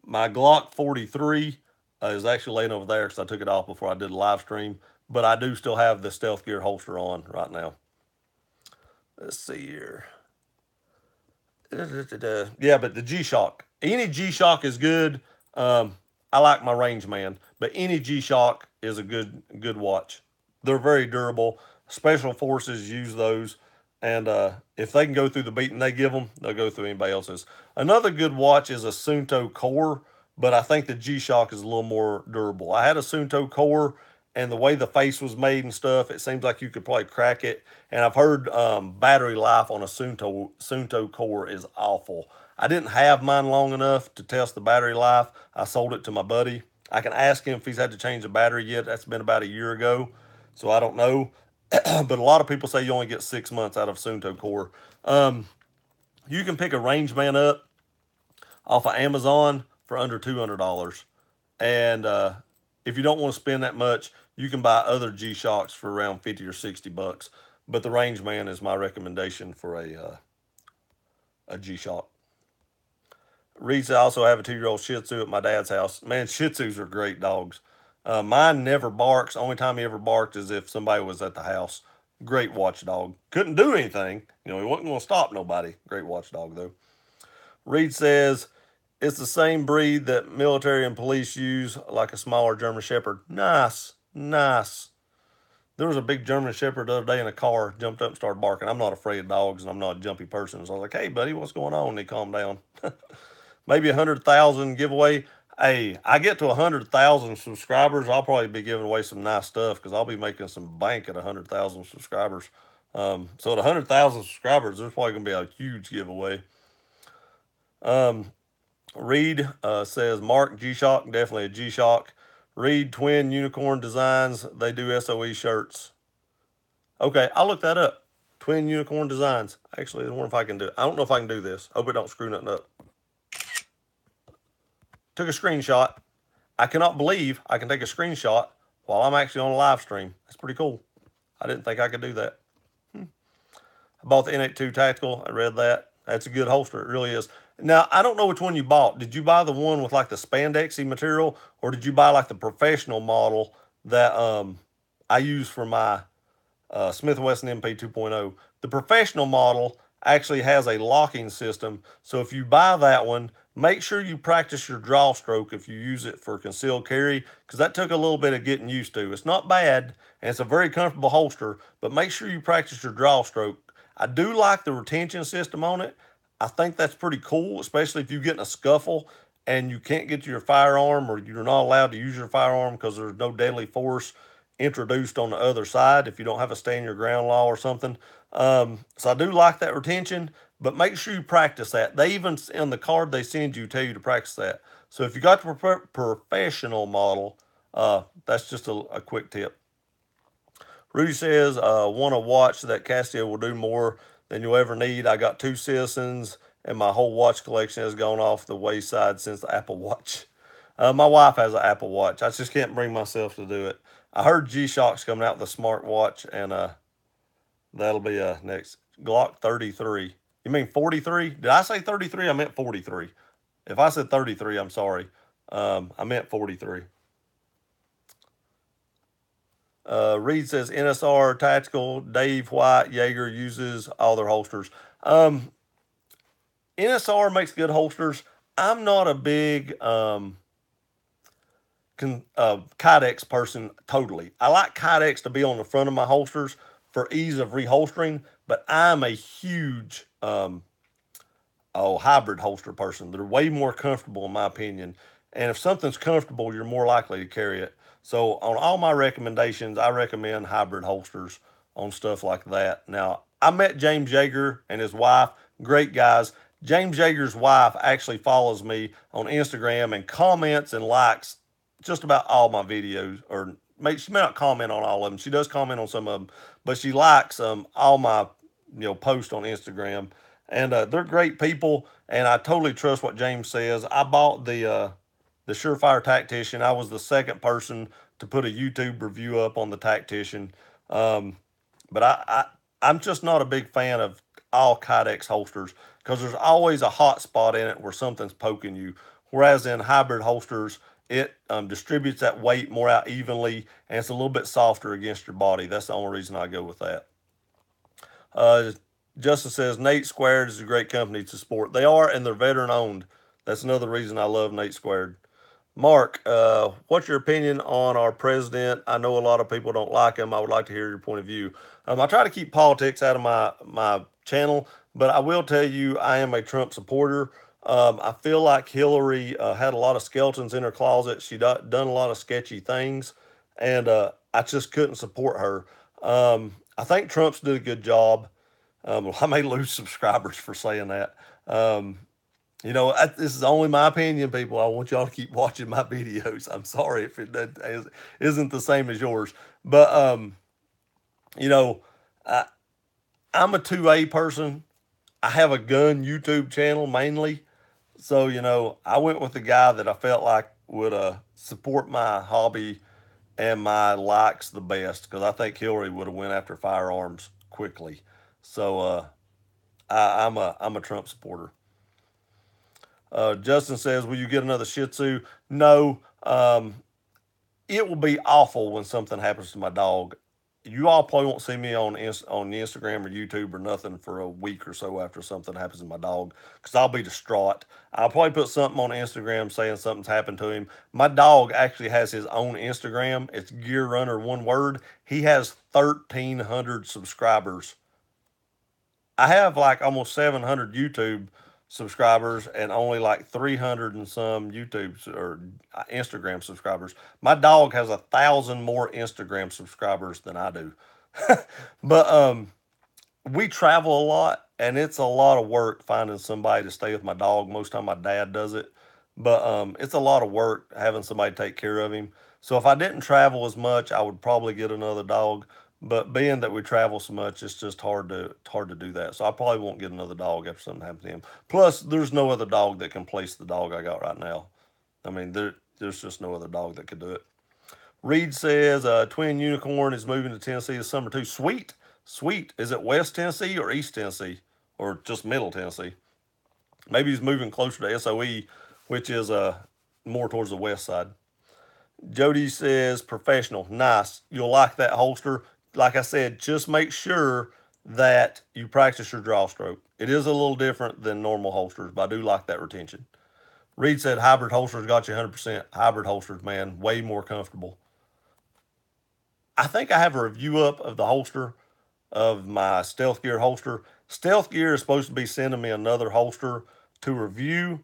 My Glock 43 is actually laying over there because I took it off before I did a live stream. But I do still have the Stealth Gear holster on right now. Let's see here. Yeah, but the G-Shock. Any G-Shock is good. I like my Rangeman, but any G-Shock is a good watch. They're very durable. Special forces use those, and if they can go through the beating they give them, they'll go through anybody else's. Another good watch is a Suunto Core, but I think the G-Shock is a little more durable. I had a Suunto Core, and the way the face was made and stuff, it seems like you could probably crack it. And I've heard battery life on a Suunto Core is awful. I didn't have mine long enough to test the battery life. I sold it to my buddy. I can ask him if he's had to change the battery yet. That's been about a year ago, so I don't know. But a lot of people say you only get 6 months out of Suunto Core. You can pick a Rangeman up off of Amazon for under $200. And if you don't want to spend that much, you can buy other G-Shocks for around 50 or 60 bucks. But the Rangeman is my recommendation for a G-Shock. Reeds, I also have a 2-year-old Shih Tzu at my dad's house. Man, Shih Tzus are great dogs. Mine never barks. Only time he ever barked is if somebody was at the house. Great watchdog. Couldn't do anything. He wasn't going to stop nobody. Great watchdog, though. Reed says, it's the same breed that military and police use, like a smaller German Shepherd. Nice, nice. There was a big German Shepherd the other day in a car, jumped up and started barking. I'm not afraid of dogs, and I'm not a jumpy person. So I was like, hey, buddy, what's going on? And he calmed down. Maybe 100,000 giveaway. Hey, I get to 100,000 subscribers, I'll probably be giving away some nice stuff because I'll be making some bank at 100,000 subscribers. So at 100,000 subscribers, there's probably going to be a huge giveaway. Reed says, Mark, G-Shock, definitely a G-Shock. Reed, Twin Unicorn Designs, they do SOE shirts. Okay, I'll look that up. Twin Unicorn Designs. Actually, I wonder if I can do it. I don't know if I can do this. Hope it don't screw nothing up. Took a screenshot. I cannot believe I can take a screenshot while I'm actually on a live stream. That's pretty cool. I didn't think I could do that. I bought the N82 Tactical. I read that. That's a good holster. It really is. Now, I don't know which one you bought. Did you buy the one with like the spandexy material, or did you buy like the professional model that I use for my Smith & Wesson MP 2.0? The professional model actually has a locking system. So if you buy that one, make sure you practice your draw stroke if you use it for concealed carry, because that took a little bit of getting used to. It's not bad, and it's a very comfortable holster, but make sure you practice your draw stroke. I do like the retention system on it. I think that's pretty cool, especially if you get in a scuffle and you can't get to your firearm, or you're not allowed to use your firearm because there's no deadly force introduced on the other side if you don't have a stand your ground law or something. So I do like that retention, But make sure you practice that. They even, in the card they send you, tell you to practice that. So if you got the professional model, that's just a quick tip. Rudy says, want to watch that Casio will do more than you'll ever need. I got two Citizens, and my whole watch collection has gone off the wayside since the Apple Watch. My wife has an Apple Watch. I just can't bring myself to do it. I heard G-Shock's coming out with a smart watch, and that'll be next. Glock 33. You mean 43? Did I say 33? I meant 43. If I said 33, I'm sorry. I meant 43. Reed says NSR Tactical, Dave White, Jaeger uses all their holsters. NSR makes good holsters. I'm not a big Kydex person totally. I like Kydex to be on the front of my holsters for ease of reholstering, but I'm a huge hybrid holster person. They're way more comfortable in my opinion. And if something's comfortable, you're more likely to carry it. So on all my recommendations, I recommend hybrid holsters on stuff like that. Now, I met James Jaeger and his wife, great guys. James Jaeger's wife actually follows me on Instagram and comments and likes just about all my videos, or she may not comment on all of them. She does comment on some of them, but she likes all my posts on Instagram, and they're great people. And I totally trust what James says. I bought the Surefire Tactician. I was the second person to put a YouTube review up on the Tactician, but I'm just not a big fan of all Kydex holsters because there's always a hot spot in it where something's poking you. Whereas in hybrid holsters, it distributes that weight more out evenly, and it's a little bit softer against your body. That's the only reason I go with that. Justin says Nate Squared is a great company to support. They are, and they're veteran owned. That's another reason I love Nate Squared. Mark, what's your opinion on our president? I know a lot of people don't like him. I would like to hear your point of view. I try to keep politics out of my channel, but I will tell you I am a Trump supporter. I feel like Hillary had a lot of skeletons in her closet. She done a lot of sketchy things, and I just couldn't support her. I think Trump's did a good job. I may lose subscribers for saying that. This is only my opinion, people. I want y'all to keep watching my videos. I'm sorry if it isn't the same as yours. But, I'm a 2A person. I have a gun YouTube channel mainly. So, I went with the guy that I felt like would support my hobby and my likes the best, because I think Hillary would have went after firearms quickly. So I'm a Trump supporter. Justin says, will you get another Shih Tzu? No. It will be awful when something happens to my dog. You all probably won't see me on Instagram or YouTube or nothing for a week or so after something happens to my dog, because I'll be distraught. I'll probably put something on Instagram saying something's happened to him. My dog actually has his own Instagram. It's Gear Runner, one word. He has 1,300 subscribers. I have like almost 700 YouTube subscribers and only like 300 and some YouTube or Instagram subscribers. My dog has 1,000 more Instagram subscribers than I do. But we travel a lot, and it's a lot of work finding somebody to stay with my dog. Most time my dad does it, but it's a lot of work having somebody take care of him. So if I didn't travel as much, I would probably get another dog. But being that we travel so much, it's just hard to do that. So I probably won't get another dog after something happens to him. Plus, there's no other dog that can place the dog I got right now. I mean, there's just no other dog that could do it. Reed says Twin Unicorn is moving to Tennessee this summer too. Sweet, sweet. Is it West Tennessee or East Tennessee or just Middle Tennessee? Maybe he's moving closer to SOE, which is more towards the west side. Jody says professional. Nice. You'll like that holster. Like I said, just make sure that you practice your draw stroke. It is a little different than normal holsters, but I do like that retention. Reed said hybrid holsters got you 100%. Hybrid holsters, man, way more comfortable. I think I have a review up of the holster of my Stealth Gear holster. Stealth Gear is supposed to be sending me another holster to review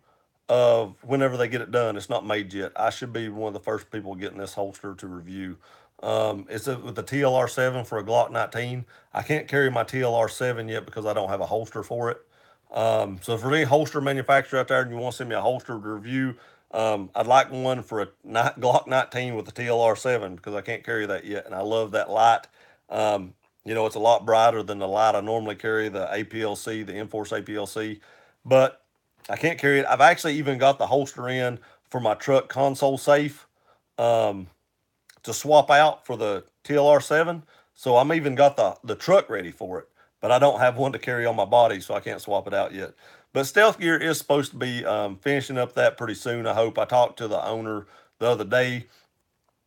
of whenever they get it done. It's not made yet. I should be one of the first people getting this holster to review. It's with the TLR7 for a Glock 19. I can't carry my TLR7 yet because I don't have a holster for it. So for any holster manufacturer out there and you want to send me a holster to review, I'd like one for a Glock 19 with the TLR7 because I can't carry that yet, and I love that light. Um, it's a lot brighter than the light I normally carry, the APLC, the Enforce APLC, but I can't carry it. I've actually even got the holster in for my truck console safe um, to swap out for the TLR7. So I'm even got the truck ready for it, but I don't have one to carry on my body, so I can't swap it out yet. But Stealth Gear is supposed to be finishing up that pretty soon, I hope. I talked to the owner the other day,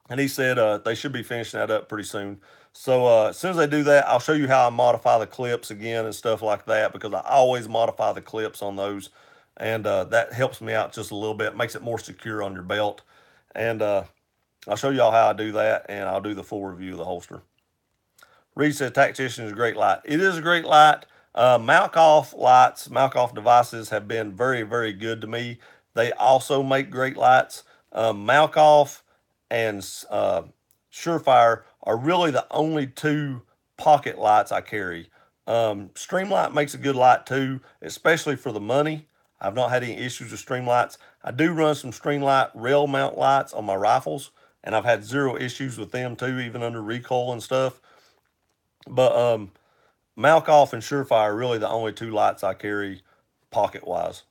and he said they should be finishing that up pretty soon. So as soon as they do that, I'll show you how I modify the clips again and stuff like that, because I always modify the clips on those, and that helps me out just a little bit, makes it more secure on your belt. And I'll show y'all how I do that, and I'll do the full review of the holster. Reed says Tactician is a great light. It is a great light. Malkoff lights, Malkoff devices have been very, very good to me. They also make great lights. Malkoff and Surefire are really the only two pocket lights I carry. Streamlight makes a good light too, especially for the money. I've not had any issues with Streamlights. I do run some Streamlight rail mount lights on my rifles, and I've had zero issues with them too, even under recoil and stuff. But Malkoff and Surefire are really the only two lights I carry pocket wise.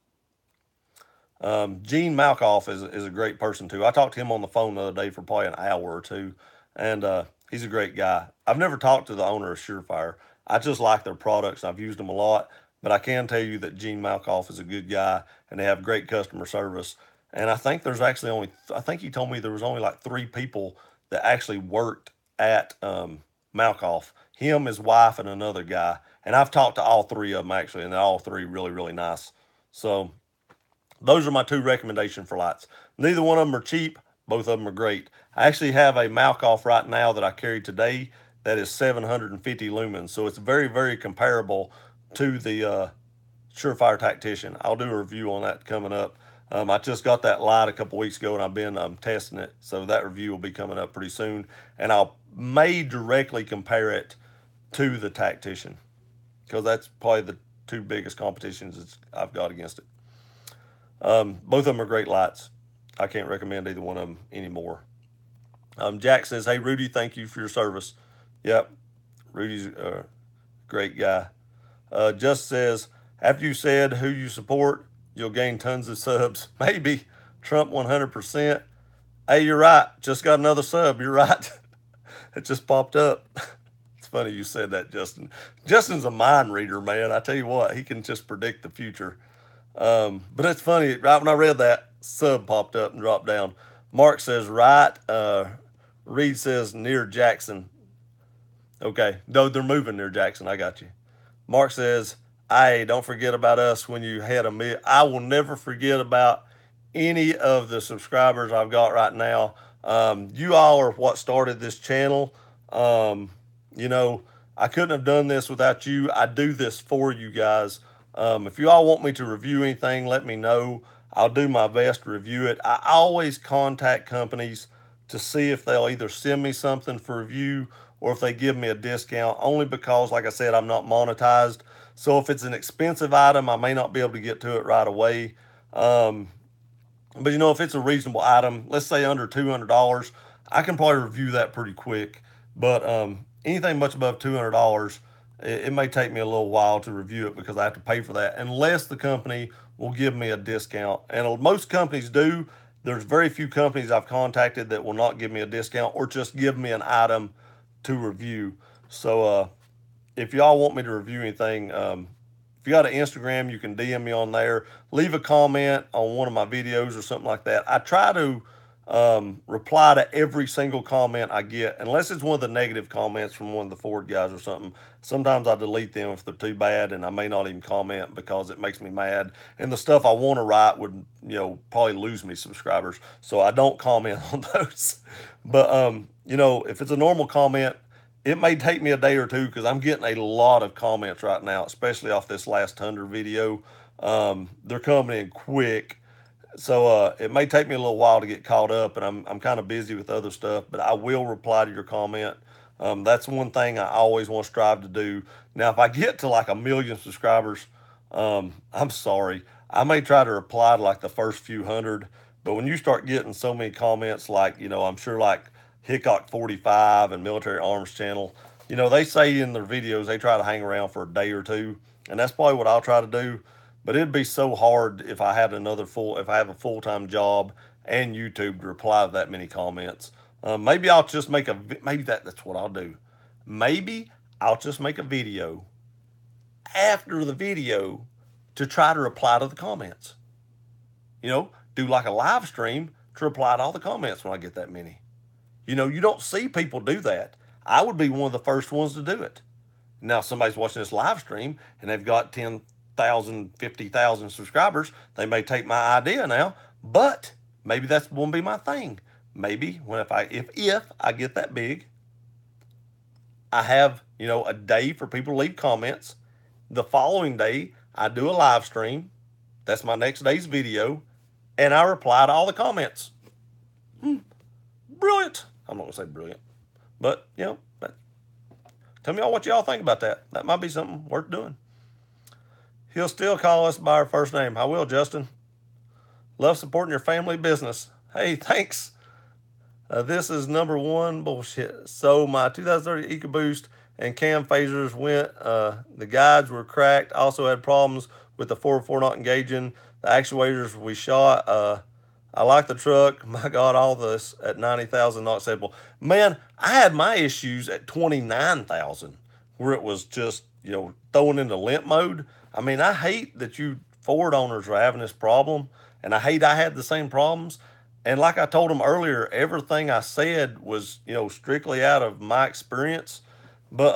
Gene Malkoff is a great person too. I talked to him on the phone the other day for probably an hour or two, and he's a great guy. I've never talked to the owner of Surefire. I just like their products. I've used them a lot, but I can tell you that Gene Malkoff is a good guy, and they have great customer service. And I think there's actually I think he told me there was only like 3 people that actually worked at Malkoff. Him, his wife, and another guy. And I've talked to all 3 of them actually, and they're all 3 really, really nice. So those are my 2 recommendations for lights. Neither one of them are cheap. Both of them are great. I actually have a Malkoff right now that I carried today that is 750 lumens. So it's very, very comparable to the Surefire Tactician. I'll do a review on that coming up. I just got that light a couple weeks ago, and I've been testing it. So that review will be coming up pretty soon. And I'll may directly compare it to the Tactician, because that's probably the 2 biggest competitions I've got against it. Both of them are great lights. I can't recommend either one of them anymore. Jack says, "Hey Rudy, thank you for your service." Yep, Rudy's a great guy. Just says, "After you said who you support, you'll gain tons of subs. Maybe Trump 100%. Hey, you're right. Just got another sub. You're right. It just popped up." It's funny you said that, Justin. Justin's a mind reader, man. I tell you what, he can just predict the future. But it's funny, right when I read that, sub popped up and dropped down. Mark says, right. Reed says, near Jackson. Okay, no, they're moving near Jackson. I got you. Mark says, hey, don't forget about us when you had a million. I will never forget about any of the subscribers I've got right now. You all are what started this channel. You know, I couldn't have done this without you. I do this for you guys. If you all want me to review anything, let me know. I'll do my best to review it. I always contact companies to see if they'll either send me something for review or if they give me a discount, only because, like I said, I'm not monetized. So if it's an expensive item, I may not be able to get to it right away. But if it's a reasonable item, let's say under $200, I can probably review that pretty quick. But anything much above $200, it may take me a little while to review it because I have to pay for that, unless the company will give me a discount. And most companies do. There's very few companies I've contacted that will not give me a discount or just give me an item to review. So if y'all want me to review anything, if you got an Instagram, you can DM me on there. Leave a comment on one of my videos or something like that. I try to reply to every single comment I get, unless it's one of the negative comments from one of the Ford guys or something. Sometimes I delete them if they're too bad, and I may not even comment because it makes me mad. And the stuff I want to write would, probably lose me subscribers. So I don't comment on those. But, if it's a normal comment, it may take me a day or two because I'm getting a lot of comments right now, especially off this last Thunder video. They're coming in quick. So it may take me a little while to get caught up, and I'm kind of busy with other stuff, but I will reply to your comment. That's one thing I always want to strive to do. Now, if I get to like 1 million subscribers I'm sorry. I may try to reply to like the first few hundred, but when you start getting so many comments, like, I'm sure like Hickok 45 and Military Arms Channel, they say in their videos they try to hang around for a day or two, and that's probably what I'll try to do. But it'd be so hard if if I have a full time job and YouTube to reply to that many comments. Maybe I'll just maybe that's what I'll do. Maybe I'll just make a video after the video to try to reply to the comments. Do like a live stream to reply to all the comments when I get that many. You don't see people do that. I would be one of the first ones to do it. Now, if somebody's watching this live stream and they've got 10,000, 50,000 subscribers, they may take my idea now, but maybe that's won't be my thing. Maybe if I get that big, I have, a day for people to leave comments. The following day, I do a live stream. That's my next day's video. And I reply to all the comments. Brilliant. I'm not going to say brilliant. But, tell me all what y'all think about that. That might be something worth doing. He'll still call us by our first name. I will, Justin. Love supporting your family business. Hey, thanks. This is number one bullshit. So my 2030 EcoBoost and cam phasers went. The guides were cracked. Also had problems with the 404 not engaging. The actuators we shot. I like the truck. My God, all this at 90,000 not acceptable. Man, I had my issues at 29,000 where it was just, throwing into limp mode. I mean, I hate that you Ford owners are having this problem, and I hate I had the same problems. And like I told them earlier, everything I said was, strictly out of my experience. But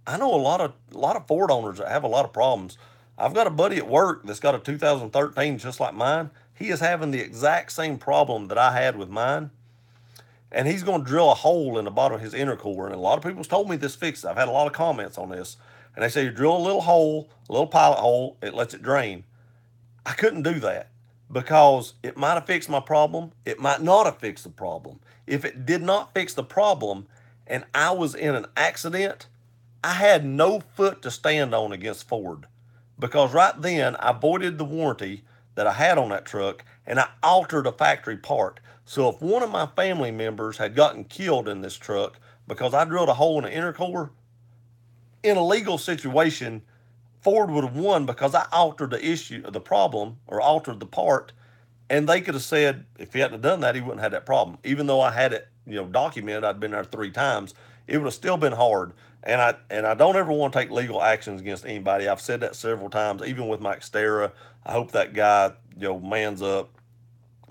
I know a lot of Ford owners that have a lot of problems. I've got a buddy at work that's got a 2013 just like mine. He is having the exact same problem that I had with mine. And he's going to drill a hole in the bottom of his intercooler. And a lot of people's told me this fixes it. I've had a lot of comments on this. And they say you drill a little hole, a little pilot hole, it lets it drain. I couldn't do that because it might have fixed my problem. It might not have fixed the problem. If it did not fix the problem and I was in an accident, I had no foot to stand on against Ford because right then I voided the warranty that I had on that truck and I altered a factory part. So if one of my family members had gotten killed in this truck because I drilled a hole in the intercooler, in a legal situation, Ford would have won because I altered the problem, or altered the part, and they could have said if he hadn't done that, he wouldn't have had that problem. Even though I had it, documented, I'd been there 3 times, it would have still been hard. And I don't ever want to take legal actions against anybody. I've said that several times, even with my Xterra. I hope that guy, mans up,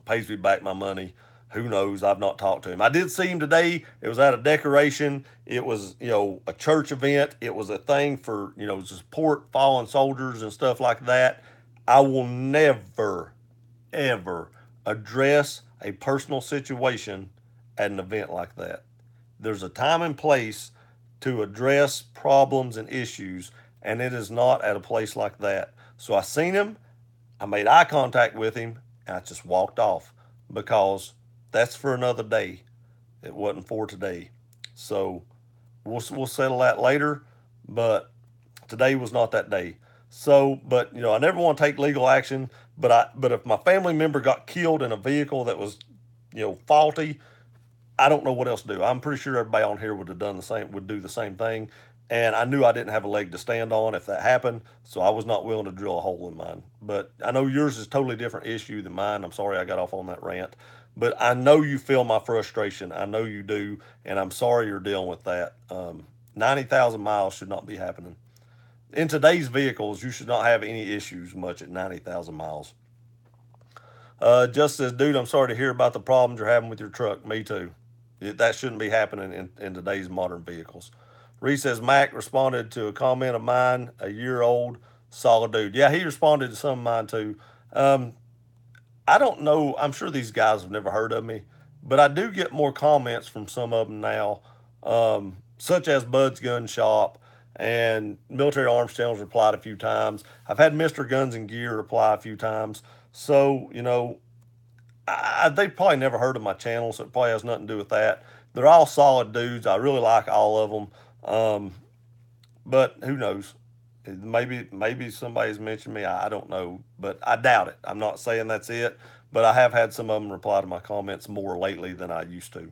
pays me back my money. Who knows? I've not talked to him. I did see him today. It was at a decoration. It was, a church event. It was a thing for, to support fallen soldiers and stuff like that. I will never, ever address a personal situation at an event like that. There's a time and place to address problems and issues, and it is not at a place like that. So I seen him. I made eye contact with him, and I just walked off because that's for another day. It wasn't for today. So we'll settle that later, but today was not that day. So, but I never want to take legal action. But if my family member got killed in a vehicle that was, faulty, I don't know what else to do. I'm pretty sure everybody on here would do the same thing. And I knew I didn't have a leg to stand on if that happened, so I was not willing to drill a hole in mine. But I know yours is a totally different issue than mine. I'm sorry I got off on that rant. But I know you feel my frustration. I know you do, and I'm sorry you're dealing with that. 90,000 miles should not be happening. In today's vehicles, you should not have any issues much at 90,000 miles. Just says, dude, I'm sorry to hear about the problems you're having with your truck. Me too. That shouldn't be happening in today's modern vehicles. Reese says, Mac responded to a comment of mine, a year old, solid dude. Yeah, he responded to some of mine too. I don't know. I'm sure these guys have never heard of me, but I do get more comments from some of them now, such as Bud's Gun Shop and Military Arms Channel's replied a few times. I've had Mr. Guns and Gear reply a few times. So, they probably never heard of my channel, so it probably has nothing to do with that. They're all solid dudes. I really like all of them. But who knows? Maybe somebody's mentioned me. I don't know, but I doubt it. I'm not saying that's it, but I have had some of them reply to my comments more lately than I used to.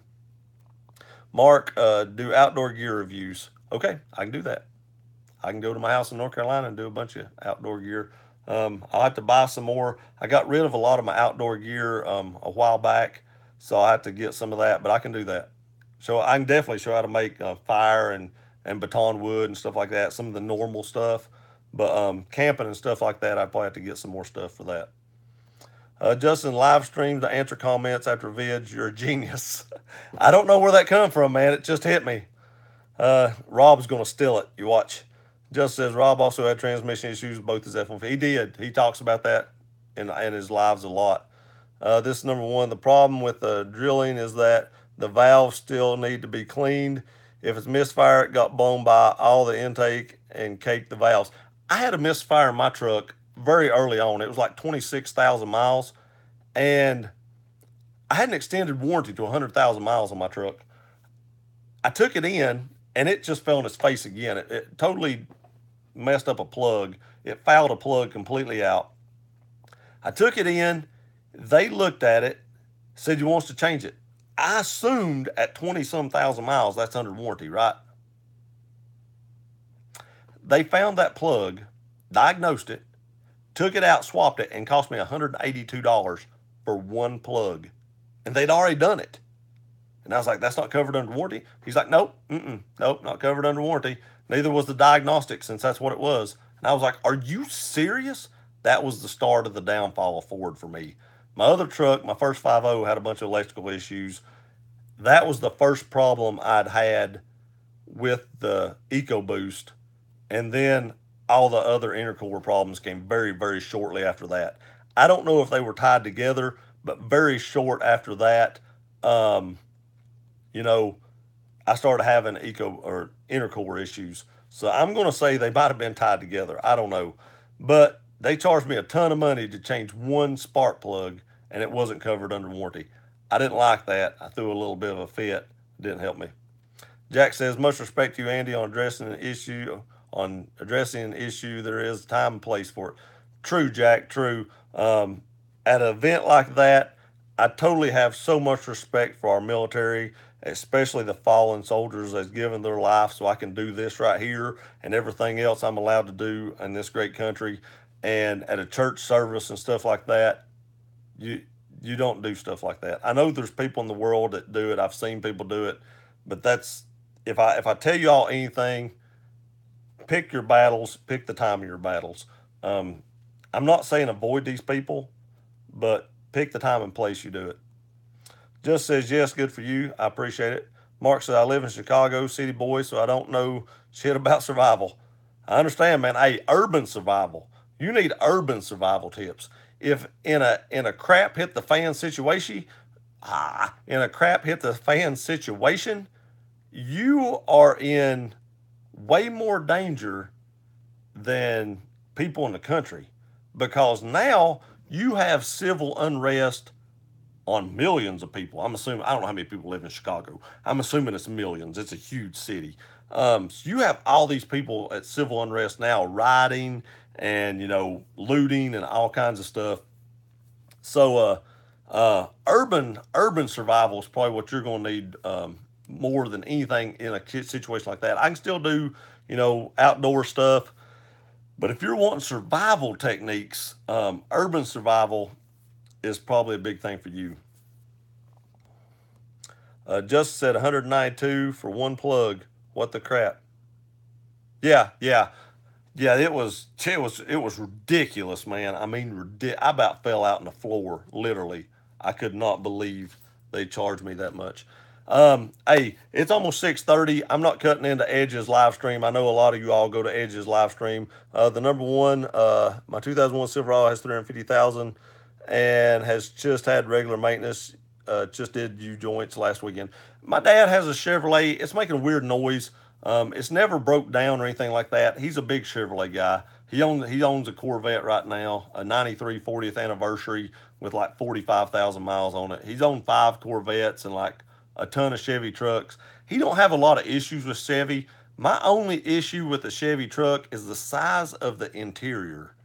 Mark, do outdoor gear reviews. Okay, I can do that. I can go to my house in North Carolina and do a bunch of outdoor gear. I'll have to buy some more. I got rid of a lot of my outdoor gear a while back, so I have to get some of that, but I can do that. So I can definitely show how to make fire and baton wood and stuff like that, some of the normal stuff. But camping and stuff like that, I probably have to get some more stuff for that. Justin, live stream to answer comments after vids. You're a genius. I don't know where that come from, man. It just hit me. Rob's going to steal it. You watch. Just says Rob also had transmission issues with both his F-150. He did. He talks about that in his lives a lot. This is number one. The problem with drilling is that the valves still need to be cleaned. If it's misfire, it got blown by all the intake and caked the valves. I had a misfire in my truck very early on. It was like 26,000 miles. And I had an extended warranty to 100,000 miles on my truck. I took it in and it just fell on its face again. It totally messed up a plug. It fouled a plug completely out. I took it in. They looked at it, said, "You want us to change it?" I assumed at 20 some thousand miles that's under warranty, right? They found that plug, diagnosed it, took it out, swapped it, and cost me $182 for one plug. And they'd already done it. And I was like, "That's not covered under warranty?" He's like, "Nope, nope, not covered under warranty. Neither was the diagnostic, since that's what it was." And I was like, "Are you serious?" That was the start of the downfall of Ford for me. My other truck, my first 5.0, had a bunch of electrical issues. That was the first problem I'd had with the EcoBoost. And then all the other intercooler problems came very, very shortly after that. I don't know if they were tied together, but very short after that, um, you know, I started having eco or intercooler issues. So I'm going to say they might have been tied together. I don't know. But they charged me a ton of money to change one spark plug, and it wasn't covered under warranty. I didn't like that. I threw a little bit of a fit. It didn't help me. Jack says, "Much respect to you, Andy, on addressing an issue. On addressing an issue, there is time and place for it." True, Jack. True. At an event like that, I totally have so much respect for our military, especially the fallen soldiers that's given their life so I can do this right here and everything else I'm allowed to do in this great country. And at a church service and stuff like that, you you don't do stuff like that. I know there's people in the world that do it. I've seen people do it, but that's if I tell you all anything, pick your battles, pick the time of your battles. Um, I'm not saying avoid these people, but pick the time and place you do it. Just says, "Yes, good for you. I appreciate it." Mark says, "I live in Chicago, city boy, so I don't know shit about survival." I understand, man. Hey, urban survival. You need urban survival tips. If in a crap hit the fan situation, in a crap hit the fan situation, you are in way more danger than people in the country, because now you have civil unrest on millions of people. I'm assuming, I don't know how many people live in Chicago. I'm assuming it's millions. It's a huge city. So you have all these people at civil unrest now, rioting and looting and all kinds of stuff. So urban survival is probably what you're going to need more than anything in a situation like that. I can still do outdoor stuff, but if you're wanting survival techniques, urban survival is probably a big thing for you. Just said 192 for one plug. What the crap? Yeah, yeah, yeah. It was ridiculous, man. I mean, I about fell out on the floor. Literally, I could not believe they charged me that much. Hey, it's almost 6:30. I'm not cutting into Edge's live stream. I know a lot of you all go to Edge's live stream. The number one, my 2001 Silverado has 350,000 and has just had regular maintenance. Just did U joints last weekend. My dad has a Chevrolet. It's making a weird noise. It's never broke down or anything like that. He's a big Chevrolet guy. He owns a Corvette right now, a '93 40th anniversary with like 45,000 miles on it. He's owned 5 Corvettes and like a ton of Chevy trucks. He don't have a lot of issues with Chevy, My only issue with the Chevy truck is the size of the interior.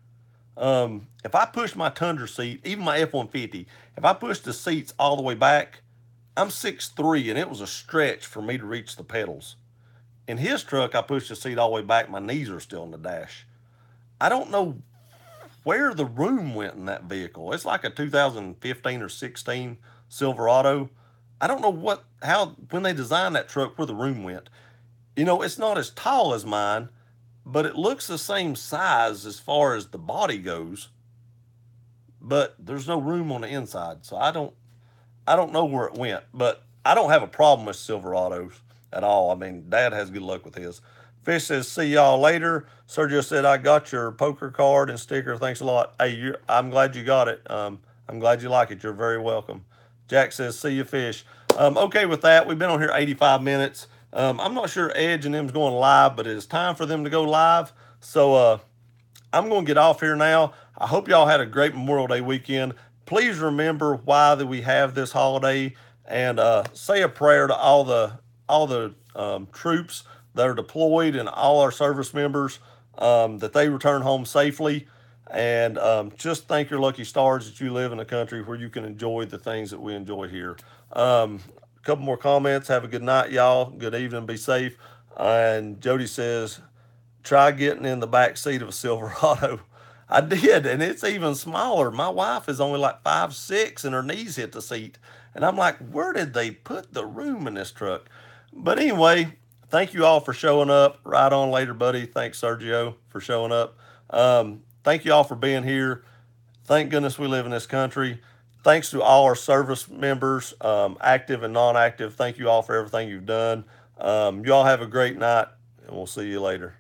If I push my Tundra seat, even my F-150, if I push the seats all the way back, I'm 6'3", and it was a stretch for me to reach the pedals. In his truck, I pushed the seat all the way back. My knees are still in the dash. I don't know where the room went in that vehicle. It's like a 2015 or 16 Silverado. I don't know when they designed that truck, where the room went. It's not as tall as mine, but it looks the same size as far as the body goes. But there's no room on the inside, so I don't know where it went. But I don't have a problem with Silverados at all. I mean, Dad has good luck with his. Fish says, "See y'all later." Sergio said, "I got your poker card and sticker. Thanks a lot." Hey, I'm glad you got it. I'm glad you like it. You're very welcome. Jack says, "See you, Fish." Okay, with that, we've been on here 85 minutes. I'm not sure Edge and them's going live, but it's time for them to go live. So I'm going to get off here now. I hope y'all had a great Memorial Day weekend. Please remember why that we have this holiday, and say a prayer to all the troops that are deployed and all our service members, that they return home safely. And just thank your lucky stars that you live in a country where you can enjoy the things that we enjoy here. A couple more comments. Have a good night, y'all. Good evening. Be safe. And Jody says, "Try getting in the back seat of a Silverado." I did, and it's even smaller. My wife is only like 5'6", and her knees hit the seat. And I'm like, where did they put the room in this truck? But anyway, thank you all for showing up. Right on later, buddy. Thanks, Sergio, for showing up. Thank you all for being here. Thank goodness we live in this country. Thanks to all our service members, active and non active. Thank you all for everything you've done. You all have a great night, and we'll see you later.